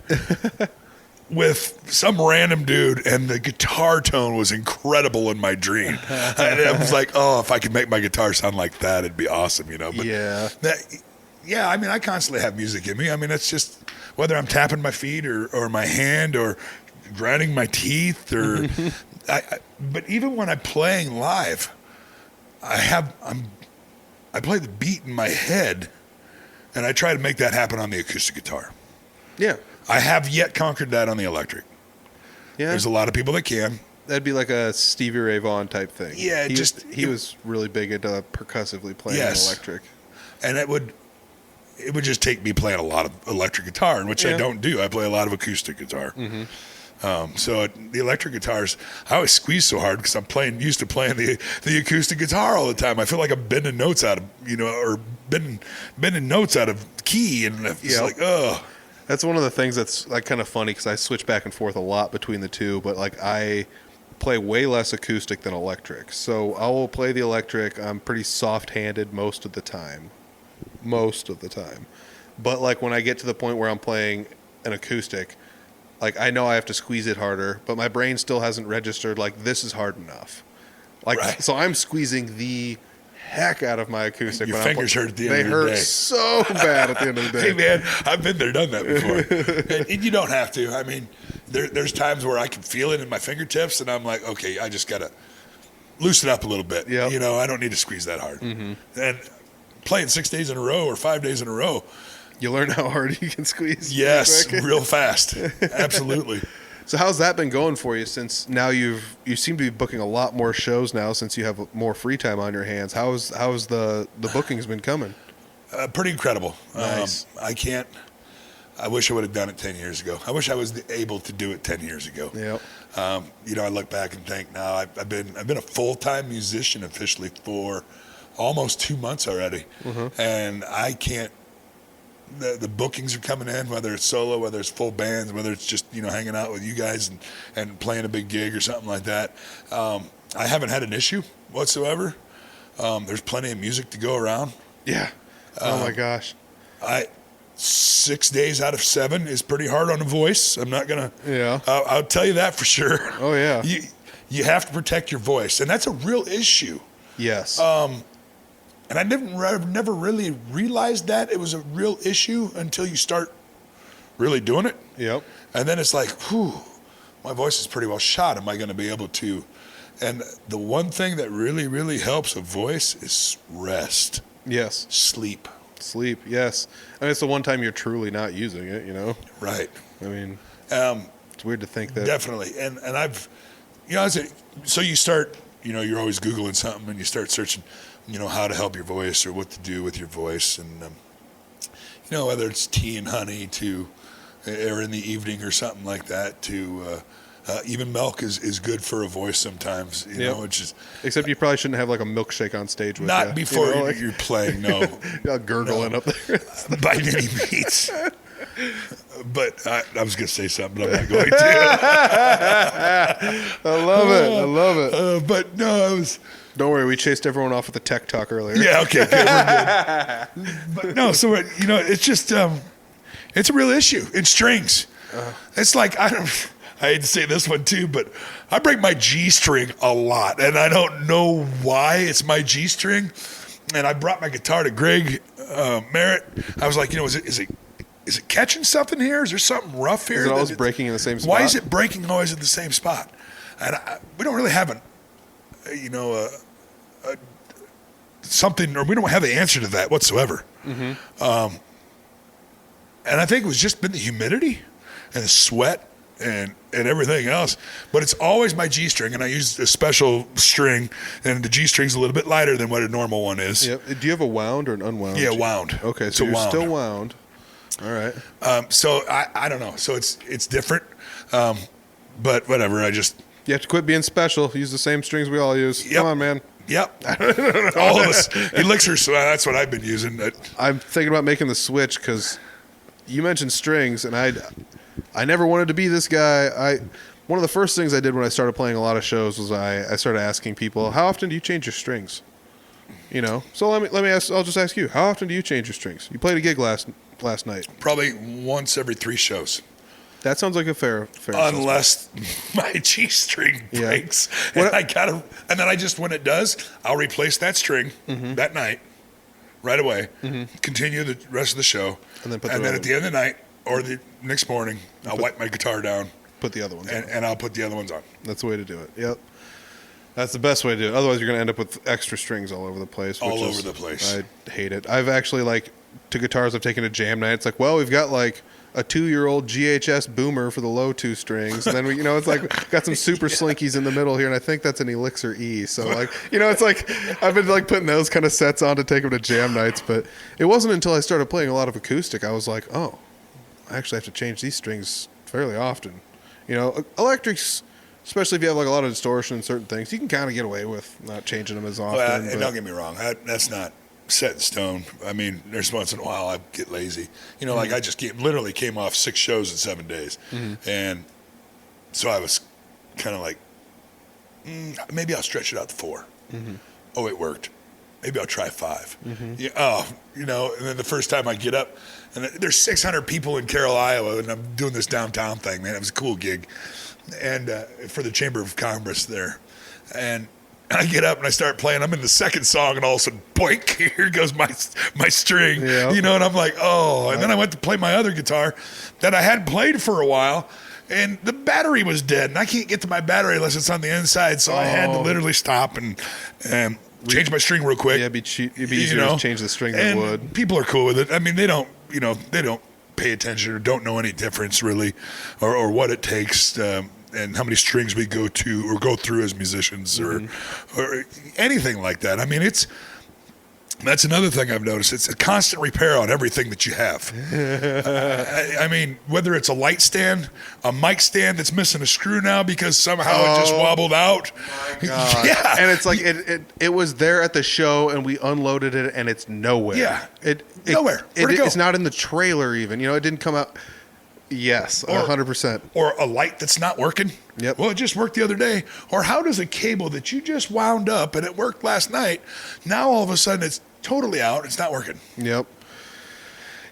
with some random dude, and the guitar tone was incredible in my dream. And I was like, oh, if I could make my guitar sound like that, it'd be awesome, you know. But I mean, I constantly have music in me. I mean, it's just whether I'm tapping my feet or my hand or grinding my teeth or but even when I'm playing live, I play the beat in my head, and I try to make that happen on the acoustic guitar. Yeah. I have yet conquered that on the electric. Yeah. There's a lot of people that can. That'd be like a Stevie Ray Vaughan type thing. Yeah, he was really big into percussively playing electric. And it would just take me playing a lot of electric guitar, which I don't do. I play a lot of acoustic guitar. So the electric guitars, I always squeeze so hard because I'm used to playing the acoustic guitar all the time. I feel like I'm bending notes out of, or bending notes out of key, and it's like, oh. That's one of the things that's like kind of funny because I switch back and forth a lot between the two, but like I play way less acoustic than electric. So I will play the electric. I'm pretty soft-handed most of the time. But like when I get to the point where I'm playing an acoustic, like I know I have to squeeze it harder, but my brain still hasn't registered like this is hard enough. Like so I'm squeezing the heck out of my acoustic. Your fingers hurt at the end of the day. They hurt so bad at the end of the day. Hey man, I've been there, done that before. and you don't have to. I mean, there's times where I can feel it in my fingertips, and I'm like, okay, I just gotta loosen up a little bit. Yep. I don't need to squeeze that hard. And playing 6 days in a row or 5 days in a row, you learn how hard you can squeeze. Yes, real fast. Absolutely. So how's that been going for you since now you seem to be booking a lot more shows now since you have more free time on your hands? How's the bookings been coming? Pretty incredible. Nice. I wish I would have done it 10 years ago. I wish I was able to do it 10 years ago. Yep. I look back and think now I've been a full-time musician officially for almost 2 months already. And I can't. The bookings are coming in, whether it's solo, whether it's full bands, whether it's just hanging out with you guys and playing a big gig or something like that. I haven't had an issue whatsoever. There's plenty of music to go around. Yeah. Oh my gosh. 6 days out of 7 is pretty hard on the voice. I'm not gonna. Yeah. I'll tell you that for sure. Oh yeah. You have to protect your voice, and that's a real issue. Yes. And I never really realized that it was a real issue until you start really doing it. Yep. And then it's like, whew, my voice is pretty well shot. Am I going to be able to? And the one thing that really, really helps a voice is rest. Yes. Sleep. Yes. I mean, it's the one time you're truly not using it, Right. I mean, it's weird to think that. Definitely. And I've, so you start, you're always Googling something and you start searching, how to help your voice or what to do with your voice. And, whether it's tea and honey or in the evening or something like that even milk is good for a voice sometimes, which is. Except you probably shouldn't have like a milkshake on stage with not you. Before you're playing, no. Gurgling up there. By any means. But I was going to say something, but I'm not going to. I love it. But no, I was. Don't worry, we chased everyone off with the tech talk earlier. Yeah, okay, good, we're good. But no, so it's just it's a real issue. It's strings. It's like I hate to say this one too, but I break my G string a lot, and I don't know why it's my G string. And I brought my guitar to Greg Merritt. I was like, is it catching something here? Is there something rough here? Is it always breaking in the same spot? Why is it breaking always at the same spot? And we don't really have something, or we don't have the answer to that whatsoever. And I think it was just been the humidity and the sweat and everything else. But it's always my G string, and I use a special string, and the G string's a little bit lighter than what a normal one is. Yep. Do you have a wound or an unwound? Yeah, wound. Okay, so you're still wound. All right. So I don't know. So it's different. But whatever. You have to quit being special. Use the same strings we all use. Yep. Come on, man. Yep. All of us. Elixir, so that's what I've been using. I'm thinking about making the switch because you mentioned strings, and I never wanted to be this guy. One of the first things I did when I started playing a lot of shows was I started asking people, how often do you change your strings? So let me ask. I'll just ask you, how often do you change your strings? You played a gig last night. Probably once every 3 shows. That sounds like a fair unless my G string breaks. And and then when it does, I'll replace that string that night, right away, continue the rest of the show. And then at the end of the night or the next morning, I'll wipe my guitar down. Put the other ones on. And I'll put the other ones on. That's the way to do it. Yep. That's the best way to do it. Otherwise, you're going to end up with extra strings all over the place. All over the place. I hate it. I've actually, to guitars I've taken to jam night. It's like, well, we've got a 2-year-old GHS Boomer for the low 2 strings, and then we, it's like got some super slinkies in the middle here, and I think that's an Elixir E. So like, it's like I've been like putting those kind of sets on to take them to jam nights, but it wasn't until I started playing a lot of acoustic I was like, oh, I actually have to change these strings fairly often. Electrics, especially if you have like a lot of distortion and certain things, you can kind of get away with not changing them as often. Well, and don't get me wrong, that's not set in stone. I mean, there's once in a while I get lazy. Like I just literally came off 6 shows in 7 days. And so I was kind of like, maybe I'll stretch it out to 4. Oh, it worked. Maybe I'll try 5. And then the first time I get up, and there's 600 people in Carroll, Iowa, and I'm doing this downtown thing, man. It was a cool gig. And for the Chamber of Commerce there. And I get up and I start playing. I'm in the second song, and all of a sudden, boink, here goes my string. Yep. And I'm like, oh. And then I went to play my other guitar that I hadn't played for a while, and the battery was dead. And I can't get to my battery unless it's on the inside, so I had to literally stop and change my string real quick. Yeah, it'd be easier to change the string than wood. People are cool with it. I mean, they don't pay attention or don't know any difference really, or what it takes. And how many strings we go to or go through as musicians or anything like that. I mean, that's another thing I've noticed. It's a constant repair on everything that you have. I mean, whether it's a light stand, a mic stand that's missing a screw now because somehow it just wobbled out. Yeah. And it's like it was there at the show and we unloaded it and it's nowhere. Yeah. Nowhere. Where'd it go? It's not in the trailer even. It didn't come out. Yes, 100%. Or a light that's not working. Yep. Well, it just worked the other day. Or how does a cable that you just wound up and it worked last night, now all of a sudden it's totally out, it's not working. Yep.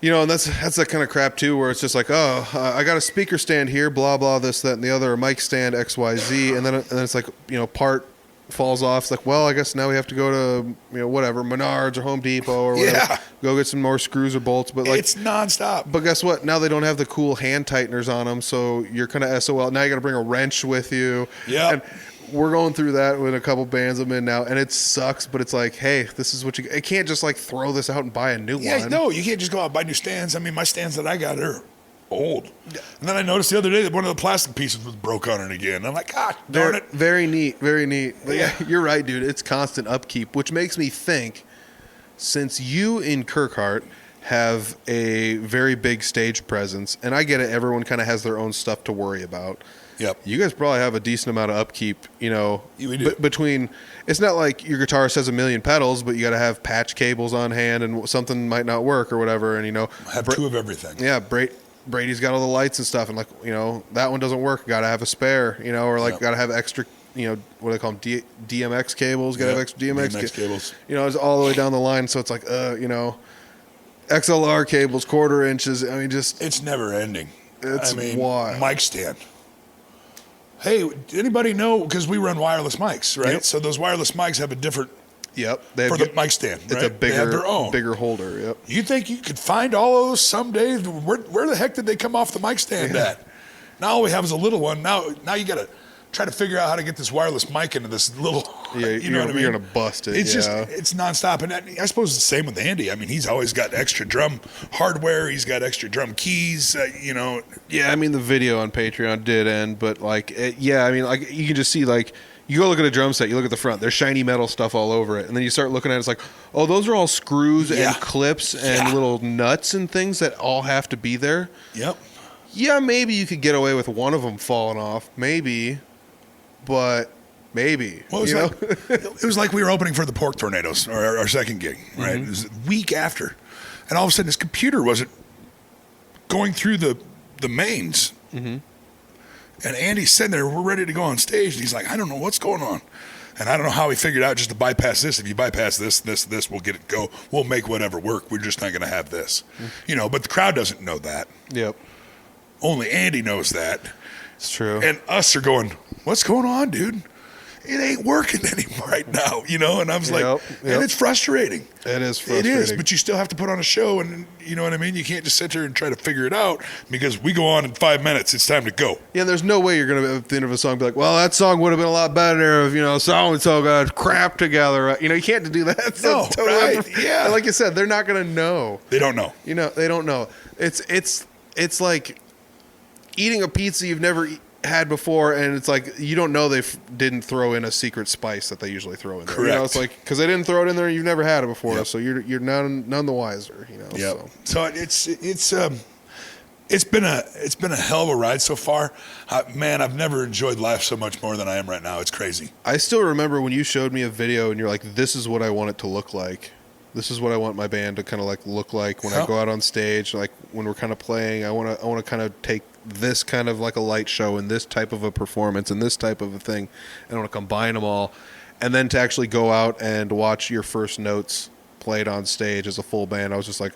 And that's that kind of crap too, where it's just like, I got a speaker stand here, blah, blah, this, that, and the other, a mic stand, X, Y, Z, and then it's like, part falls off. It's like, well, I guess now we have to go to whatever, Menards or Home Depot or whatever. Yeah. Go get some more screws or bolts. But like, it's nonstop. But guess what? Now they don't have the cool hand tighteners on them, so you're kind of SOL. Now you got to bring a wrench with you. Yeah. And we're going through that with a couple bands I'm in now, and it sucks. But it's like, hey, this is what you. I can't just like throw this out and buy a new one. Yeah, no, you can't just go out and buy new stands. I mean, my stands that I got are old. And then I noticed the other day that one of the plastic pieces was broke on it again. I'm like, God darn it. Very neat, very neat. But yeah, you're right, dude. It's constant upkeep, which makes me think, since you in Kirkhart have a very big stage presence, and I get it, everyone kind of has their own stuff to worry about. Yep. You guys probably have a decent amount of upkeep, We do. Between, it's not like your guitarist has a million pedals, but you got to have patch cables on hand and something might not work or whatever. And, have 2 of everything. Yeah. Brady's got all the lights and stuff, and like that one doesn't work. Got to have a spare, or like got to have extra, what do they call them, DMX cables? Got to have extra DMX cables. It's all the way down the line. So it's like, XLR cables, 1/4 inches. I mean, just it's never ending. Why mic stand. Hey, anybody know? Because we run wireless mics, right? Yep. So those wireless mics have a different. Yep. For the mic stand, it's right? a bigger, they have their own. bigger holder. Yep. You think you could find all those someday? Where the heck did they come off the mic stand at? Now all we have is a little one. Now you got to try to figure out how to get this wireless mic into this little. Yeah, you know what I mean? You're gonna bust it. It's it's nonstop, and I suppose it's the same with Andy. I mean, he's always got extra drum hardware. He's got extra drum keys. Yeah, I mean the video on Patreon did end, but like, I mean, like you can just see like. You go look at a drum set, you look at the front, there's shiny metal stuff all over it. And then you start looking at it, it's like, oh, those are all screws and clips and little nuts and things that all have to be there. Yep. Yeah, maybe you could get away with one of them falling off. Maybe. But maybe. Well, it was like we were opening for the Pork Tornadoes, our second gig, right? Mm-hmm. It was a week after. And all of a sudden, his computer wasn't going through the mains. Mm-hmm. And Andy's sitting there, we're ready to go on stage. And he's like, I don't know what's going on. And I don't know how he figured out just to bypass this. If you bypass this, we'll get it go. We'll make whatever work. We're just not going to have this. Mm-hmm. But the crowd doesn't know that. Yep. Only Andy knows that. It's true. And us are going, what's going on, dude? It ain't working anymore right now, And I was like, and it's frustrating. It is frustrating. It is, but you still have to put on a show, and you know what I mean? You can't just sit there and try to figure it out because we go on in 5 minutes. It's time to go. Yeah, and there's no way you're going to, at the end of a song, be like, well, that song would have been a lot better if, so-and-so got crap together. You can't do that. So totally right. Yeah. And like you said, they're not going to know. They don't know. They don't know. It's it's like eating a pizza you've never had before, and it's like you don't know they didn't throw in a secret spice that they usually throw in there. Correct. It's like because they didn't throw it in there, you've never had it before, Yep. so you're none the wiser. Yeah. So it's been a hell of a ride so far. Man, I've never enjoyed life so much more than I am right now. It's crazy. I still remember when you showed me a video and you're like, "This is what I want it to look like. This is what I want my band to kind of like look like when I go out on stage. Like when we're kind of playing, I want to kind of take this kind of like a light show and this type of a performance and this type of a thing, and I want to combine them all, and then to actually go out and watch your first notes played on stage as a full band. I was just like,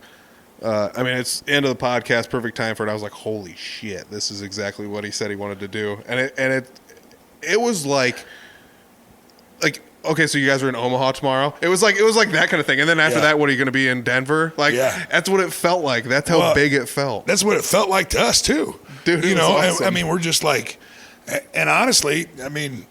it's the end of the podcast, perfect time for it. I was like, holy shit, this is exactly what he said he wanted to do, and it was like. Okay, so you guys are in Omaha tomorrow. It was like that kind of thing. And then after that, what are you going to be in Denver? Like, that's what it felt like. That's how big it felt. That's what it felt like to us too, dude. Awesome. I mean, we're just like, and honestly, I mean,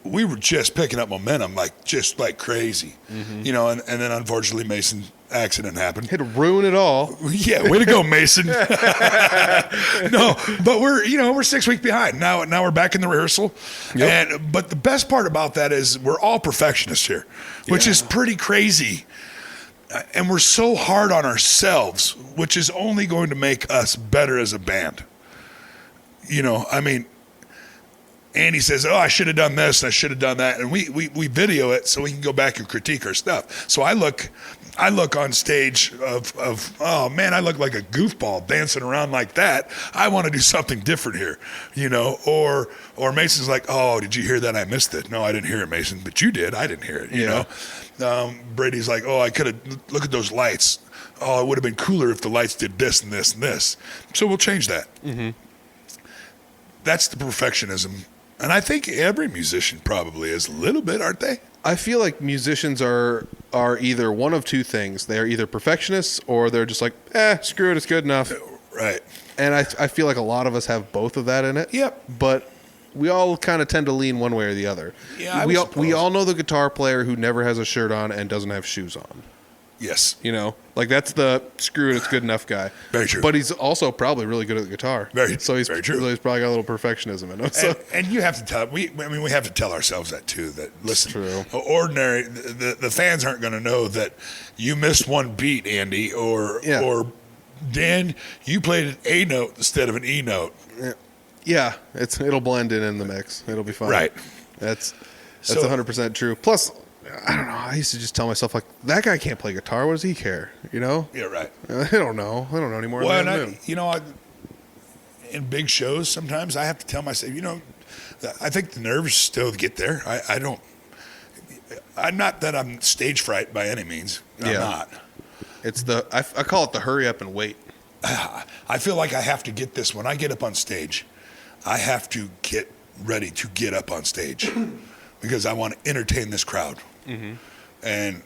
we were just picking up momentum, just like crazy, and then unfortunately Mason accident happened. Had to ruin it all. Yeah, way to go, Mason. No, but we're 6 weeks behind now. Now we're back in the rehearsal, but the best part about that is we're all perfectionists here, which is pretty crazy, and we're so hard on ourselves, which is only going to make us better as a band. I mean. Andy says, "Oh, I should have done this, and I should have done that," and we video it so we can go back and critique our stuff. So I look on stage of oh man, I look like a goofball dancing around like that. I want to do something different here, Or Mason's like, "Oh, did you hear that? I missed it." No, I didn't hear it, Mason, but you did. I didn't hear it. You know. Brady's like, "Oh, I could have. Look at those lights. Oh, it would have been cooler if the lights did this and this and this." So we'll change that. Mm-hmm. That's the perfectionism. And I think every musician probably is a little bit, aren't they? I feel like musicians are either one of two things. They're either perfectionists or they're just like, screw it, it's good enough. Right. And I feel like a lot of us have both of that in it. Yep. But we all kind of tend to lean one way or the other. Yeah, we all know the guitar player who never has a shirt on and doesn't have shoes on. Yes. Like that's the screw it, it's good enough guy. Very true. But he's also probably really good at the guitar. So he's very true. He's probably got a little perfectionism in him. So. And you have to tell we have to tell ourselves that too. That listen, true. Ordinary the fans aren't going to know that you missed one beat, Andy, or Dan, you played an A note instead of an E note. Yeah, it'll blend in the mix. It'll be fine. Right. That's 100% true. Plus. I don't know. I used to just tell myself, like, that guy can't play guitar. What does he care? Yeah, right. I don't know. I don't know anymore. Well, in big shows, sometimes I have to tell myself, I think the nerves still get there. I'm not that I'm stage fright by any means. I'm not. It's I call it the hurry up and wait. I feel like I have to get this when I get up on stage. I have to get ready to get up on stage because I want to entertain this crowd. Mm-hmm. And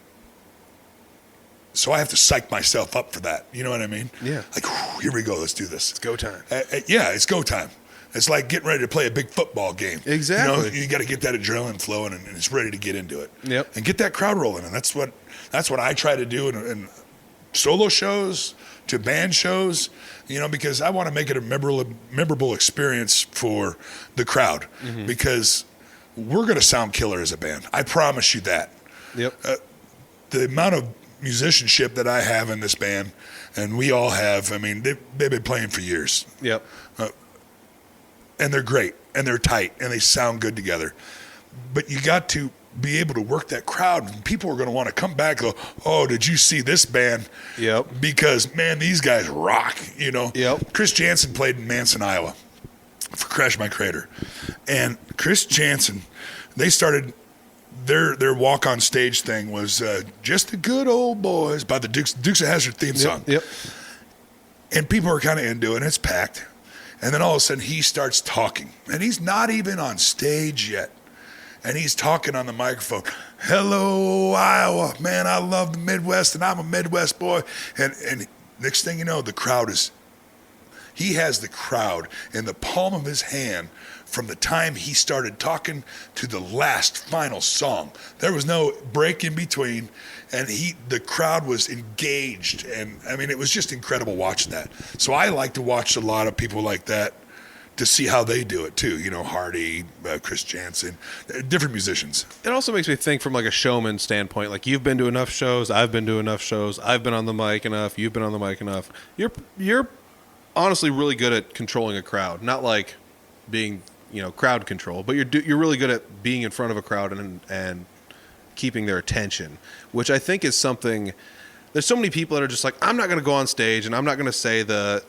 so I have to psych myself up for that. You know what I mean? Yeah. Like, here we go. Let's do this. It's go time. It's go time. It's like getting ready to play a big football game. Exactly. You got to get that adrenaline flowing, and it's ready to get into it. Yep. And get that crowd rolling. And that's what I try to do in solo shows to band shows, because I want to make it a memorable experience for the crowd. Mm-hmm. Because we're going to sound killer as a band. I promise you that. Yep. The amount of musicianship that I have in this band, and we all have, they've been playing for years. Yep. And they're great, and they're tight, and they sound good together. But you got to be able to work that crowd, and people are going to want to come back and go, "Oh, did you see this band?" Yep. Because, man, these guys rock, Yep. Chris Jansen played in Manson, Iowa for Crash My Crater. And Chris Jansen, they started their walk on stage thing was Just the Good Old Boys by the Dukes of Hazzard theme song. Yep. And people are kind of into it, and it's packed. And then all of a sudden he starts talking, and he's not even on stage yet. And he's talking on the microphone. "Hello, Iowa. Man, I love the Midwest, and I'm a Midwest boy." And next thing you know, the crowd is He has the crowd in the palm of his hand from the time he started talking to the last final song. There was no break in between, and the crowd was engaged. And I mean, it was just incredible watching that. So I like to watch a lot of people like that to see how they do it too. You know, Hardy, Chris Jansen, different musicians. It also makes me think from like a showman standpoint. Like, you've been to enough shows, I've been to enough shows, I've been on the mic enough, you've been on the mic enough. You're honestly really good at controlling a crowd. Not like being, crowd control, but you're really good at being in front of a crowd and keeping their attention, which I think is something. There's so many people that are just like, I'm not going to go on stage and I'm not going to say the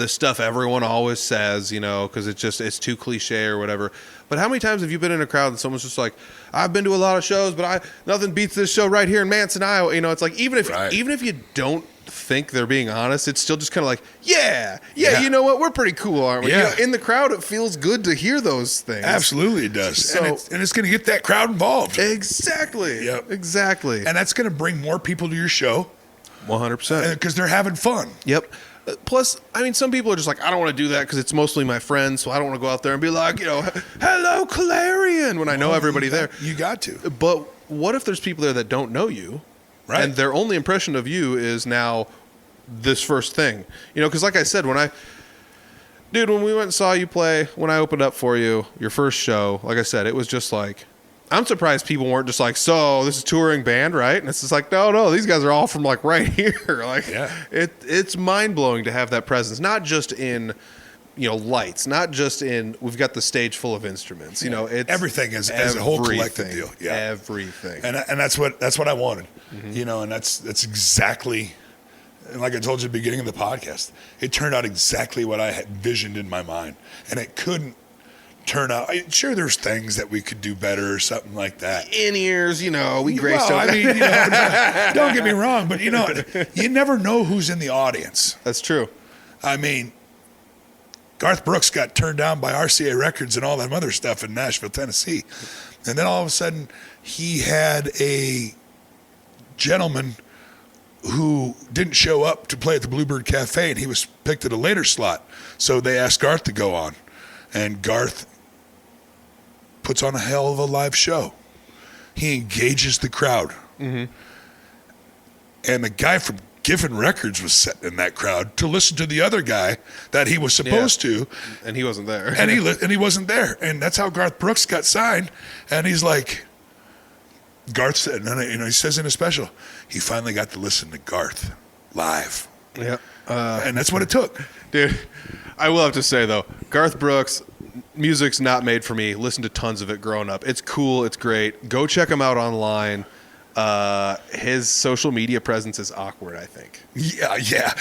stuff everyone always says, because it's too cliche or whatever. But how many times have you been in a crowd and someone's just like, I've been to a lot of shows, but nothing beats this show right here in Manson, Iowa. It's like, even if you don't think they're being honest, it's still just kind of like, yeah, you know what, we're pretty cool, aren't we? Yeah. In the crowd, it feels good to hear those things. Absolutely it does. So, and it's going to get that crowd involved. Exactly. Yep. Exactly. And that's going to bring more people to your show. 100%. Because they're having fun. Yep. Plus, I mean, some people are just like, I don't want to do that because it's mostly my friends, so I don't want to go out there and be like, hello, Clarion, when I know everybody there. You got to. But what if there's people there that don't know you, right? And their only impression of you is now this first thing? Because like I said, when we went and saw you play, when I opened up for you, your first show, like I said, it was just like, I'm surprised people weren't just like, so this is touring band, right? And it's just like, no, these guys are all from like right here. Like, yeah. It's mind blowing to have that presence, not just in, lights, not just in, we've got the stage full of instruments. It's everything as a whole collective deal. Yeah, everything. And that's what I wanted. Mm-hmm. And that's exactly, like I told you at the beginning of the podcast, it turned out exactly what I had visioned in my mind, and it couldn't turn out. Sure, there's things that we could do better or something like that. In ears, we graced well, I mean, don't get me wrong, but you never know who's in the audience. That's true. I mean, Garth Brooks got turned down by RCA Records and all that other stuff in Nashville, Tennessee. And then all of a sudden, he had a gentleman who didn't show up to play at the Bluebird Cafe, and he was picked at a later slot. So they asked Garth to go on. And Garth puts on a hell of a live show. He engages the crowd. Mm-hmm. And the guy from Giffen Records was sitting in that crowd to listen to the other guy that he was supposed to. And he wasn't there. And he wasn't there. And that's how Garth Brooks got signed. And he's like, Garth said, he says in a special, he finally got to listen to Garth live. Yeah. And that's what it took. Dude, I will have to say, though, Garth Brooks, music's not made for me. Listened to tons of it growing up. It's cool. It's great. Go check him out online. His social media presence is awkward, I think. Yeah,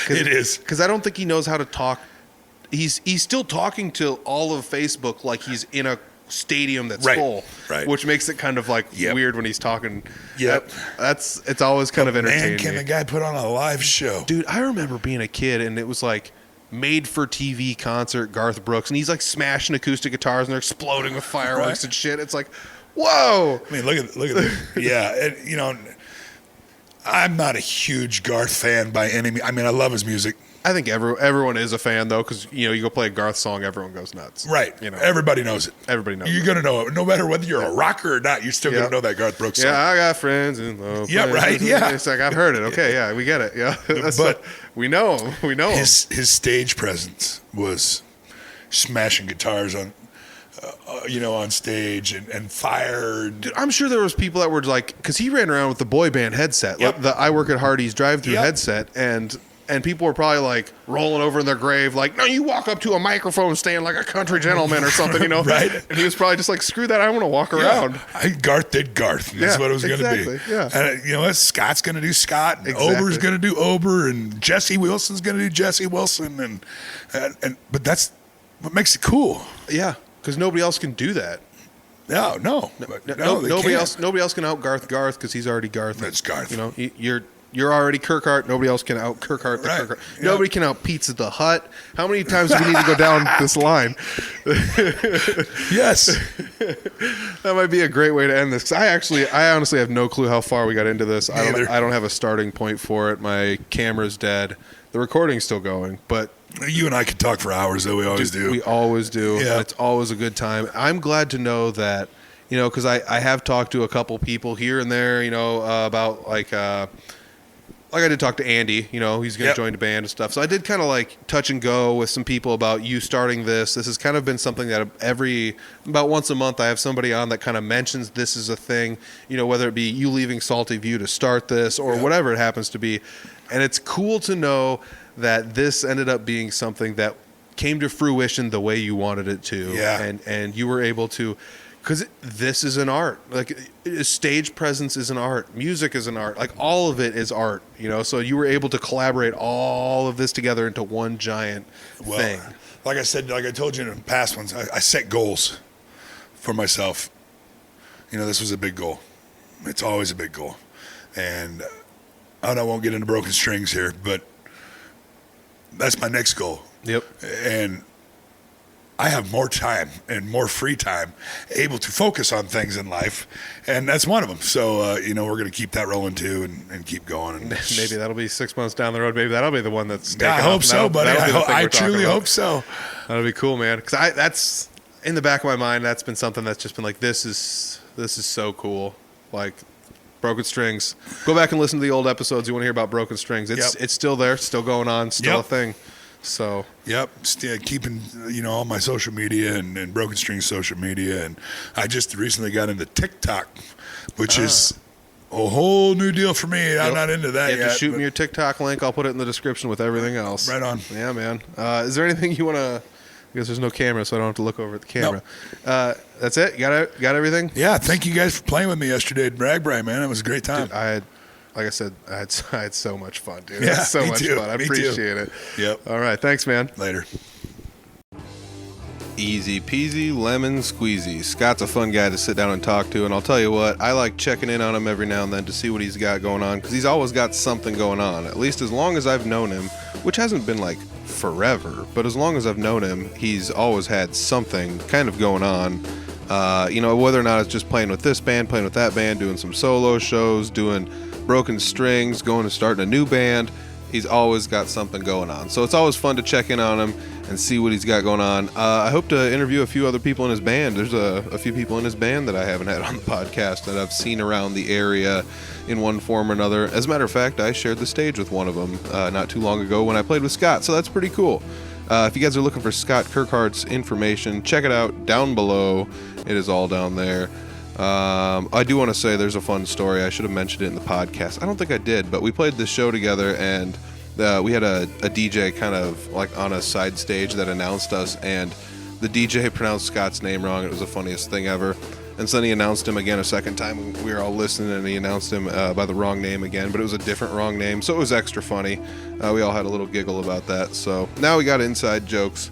it is. Because I don't think he knows how to talk. He's still talking to all of Facebook like he's in a stadium that's full, right. Which makes it kind of like weird when he's talking. Yep. It's always kind of entertaining. Man, can the guy put on a live show? Dude, I remember being a kid and it was like made for TV concert Garth Brooks, and he's like smashing acoustic guitars and they're exploding with fireworks and shit. It's like, whoa. I mean, look at this. Yeah, and, I'm not a huge Garth fan by any means. I mean, I love his music. I think everyone is a fan though, because you go play a Garth song, everyone goes nuts. Right. Everybody knows it. Everybody knows. You're gonna know it, no matter whether you're a rocker or not. You're still gonna know that Garth Brooks song. Yeah, I got friends in love. Yeah, right. Yeah, it's like I've heard it. Okay, yeah, we get it. Yeah, but we know him. We know him. His stage presence was smashing guitars on. On stage and fire. Dude, I'm sure there was people that were like, because he ran around with the boy band headset, Yep. like the I Work at Hardy's drive-through headset, and people were probably like rolling over in their grave, like, no, you walk up to a microphone stand like a country gentleman or something, Right. And he was probably just like, screw that, I want to walk around. Garth did Garth. And that's what it was going to be. Yeah. And Scott's going to do Scott, and Ober's going to do Ober, and Jesse Wilson's going to do Jesse Wilson, but that's what makes it cool. Yeah. Because nobody else can do that. No, nobody else can out Garth because he's already Garth. That's Garth. You're already Kirkhart. Nobody else can out Kirkhart. Right. Kirkhart. Nobody can out Pizza the Hut. How many times do we need to go down this line? Yes, that might be a great way to end this. Because I honestly have no clue how far we got into this. I don't have a starting point for it. My camera's dead. The recording's still going, but You and I could talk for hours, though. We always do. We always do. Yeah. It's always a good time. I'm glad to know that, because I have talked to a couple people here and there, about like I did talk to Andy, he's going to join the band and stuff. So I did kind of like touch and go with some people about you starting this. This has kind of been something that about once a month I have somebody on that kind of mentions this is a thing, whether it be you leaving Salty View to start this or whatever it happens to be. And it's cool to know that this ended up being something that came to fruition the way you wanted it to. Yeah. And you were able to, because this is an art. Like, stage presence is an art. Music is an art. Like, all of it is art, So you were able to collaborate all of this together into one giant thing. Like I said, like I told you in past ones, I set goals for myself. This was a big goal. It's always a big goal. And I won't get into broken strings here, but that's my next goal. Yep. And I have more time and more free time able to focus on things in life, and that's one of them. So, we're going to keep that rolling too and keep going. And maybe that'll be 6 months down the road. Maybe that'll be the one that's taken I hope so, buddy. I truly hope so. That'll be cool, man. Because that's in the back of my mind. That's been something that's just been like, this is so cool. Like, Broken Strings. Go back and listen to the old episodes. You want to hear about Broken Strings. It's still there, still going on, still a thing. So keeping all my social media and Broken Strings social media, and I just recently got into TikTok, which is a whole new deal for me. I'm not into that yet. You have to shoot me your TikTok link. I'll put it in the description with everything else. Right on. Yeah, man. Is there anything you want to? I guess there's no camera, so I don't have to look over at the camera. Nope. That's it. You got everything? Yeah. Thank you guys for playing with me yesterday at Bragg, man. It was a great time. Dude, like I said, I had so much fun, dude. Yeah, so me much too. fun. I appreciate it. Yep. All right. Thanks, man. Later. Easy peasy, lemon squeezy. Scott's a fun guy to sit down and talk to, and I'll tell you what, I like checking in on him every now and then to see what he's got going on, because he's always got something going on, at least as long as I've known him, which hasn't been like forever, but as long as I've known him, he's always had something kind of going on. Whether or not it's just playing with this band, playing with that band, doing some solo shows, doing Broken Strings, going and starting a new band, he's always got something going on. So it's always fun to check in on him and see what he's got going on. I hope to interview a few other people in his band. There's a few people in his band that I haven't had on the podcast that I've seen around the area in one form or another. As a matter of fact, I shared the stage with one of them not too long ago when I played with Scott, so that's pretty cool. If you guys are looking for Scott Kirkhart's information, check it out down below. It is all down there. I do want to say there's a fun story. I should have mentioned it in the podcast. I don't think I did, but we played this show together, and we had a DJ kind of like on a side stage that announced us, and the DJ pronounced Scott's name wrong. It was the funniest thing ever. And so then he announced him again a second time. We were all listening, and he announced him by the wrong name again, but it was a different wrong name, so it was extra funny. We all had a little giggle about that. So now we got inside jokes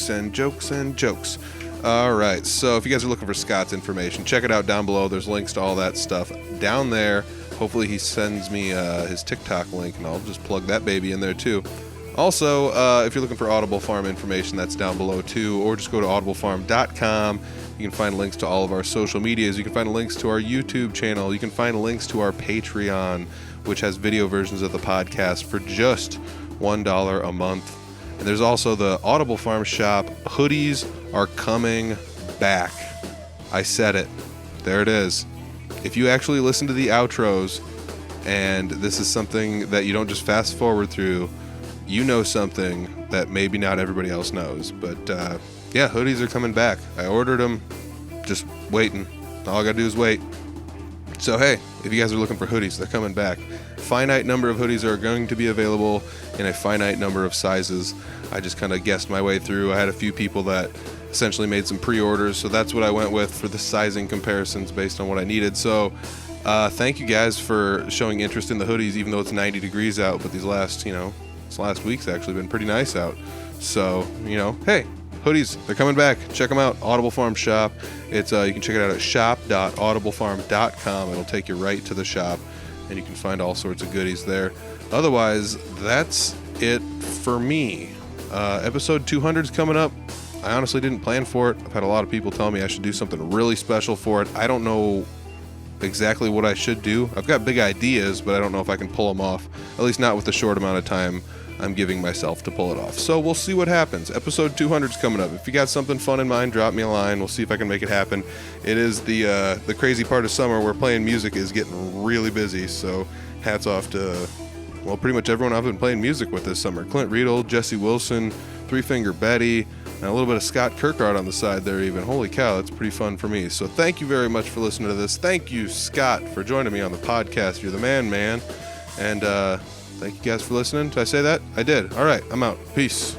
and jokes and jokes. All right, so if you guys are looking for Scott's information, check it out down below. There's links to all that stuff down there. Hopefully he sends me his TikTok link, and I'll just plug that baby in there too. Also, if you're looking for Audible Farm information, that's down below too, or just go to audiblefarm.com. You can find links to all of our social medias. You can find links to our YouTube channel. You can find links to our Patreon, which has video versions of the podcast for just $1 a month. And there's also the Audible Farm shop. Hoodies are coming back. I said it. There it is. If you actually listen to the outros, and this is something that you don't just fast forward through, you know something that maybe not everybody else knows. But yeah, hoodies are coming back. I ordered them, just waiting. All I gotta do is wait. So hey, if you guys are looking for hoodies, they're coming back. Finite number of hoodies are going to be available in a finite number of sizes. I just kind of guessed my way through. I had a few people that essentially made some pre-orders, so that's what I went with for the sizing comparisons based on what I needed. So thank you guys for showing interest in the hoodies, even though it's 90 degrees out, but this last week's actually been pretty nice out. So, hey, hoodies, they're coming back. Check them out. Audible Farm shop. It's you can check it out at shop.audiblefarm.com. It'll take you right to the shop, and you can find all sorts of goodies there. Otherwise, that's it for me. Episode 200 is coming up. I honestly didn't plan for it. I've had a lot of people tell me I should do something really special for it. I don't know exactly what I should do. I've got big ideas, but I don't know if I can pull them off, at least not with the short amount of time I'm giving myself to pull it off. So we'll see what happens. Episode 200 is coming up. If you got something fun in mind, drop me a line. We'll see if I can make it happen. It is the crazy part of summer where playing music is getting really busy. So hats off to, well, pretty much everyone I've been playing music with this summer. Clint Riedel, Jesse Wilson, Three Finger Betty, and a little bit of Scott Kirkhart on the side there even. Holy cow, that's pretty fun for me. So thank you very much for listening to this. Thank you, Scott, for joining me on the podcast. You're the man. And thank you guys for listening. Did I say that? I did. All right, I'm out. Peace.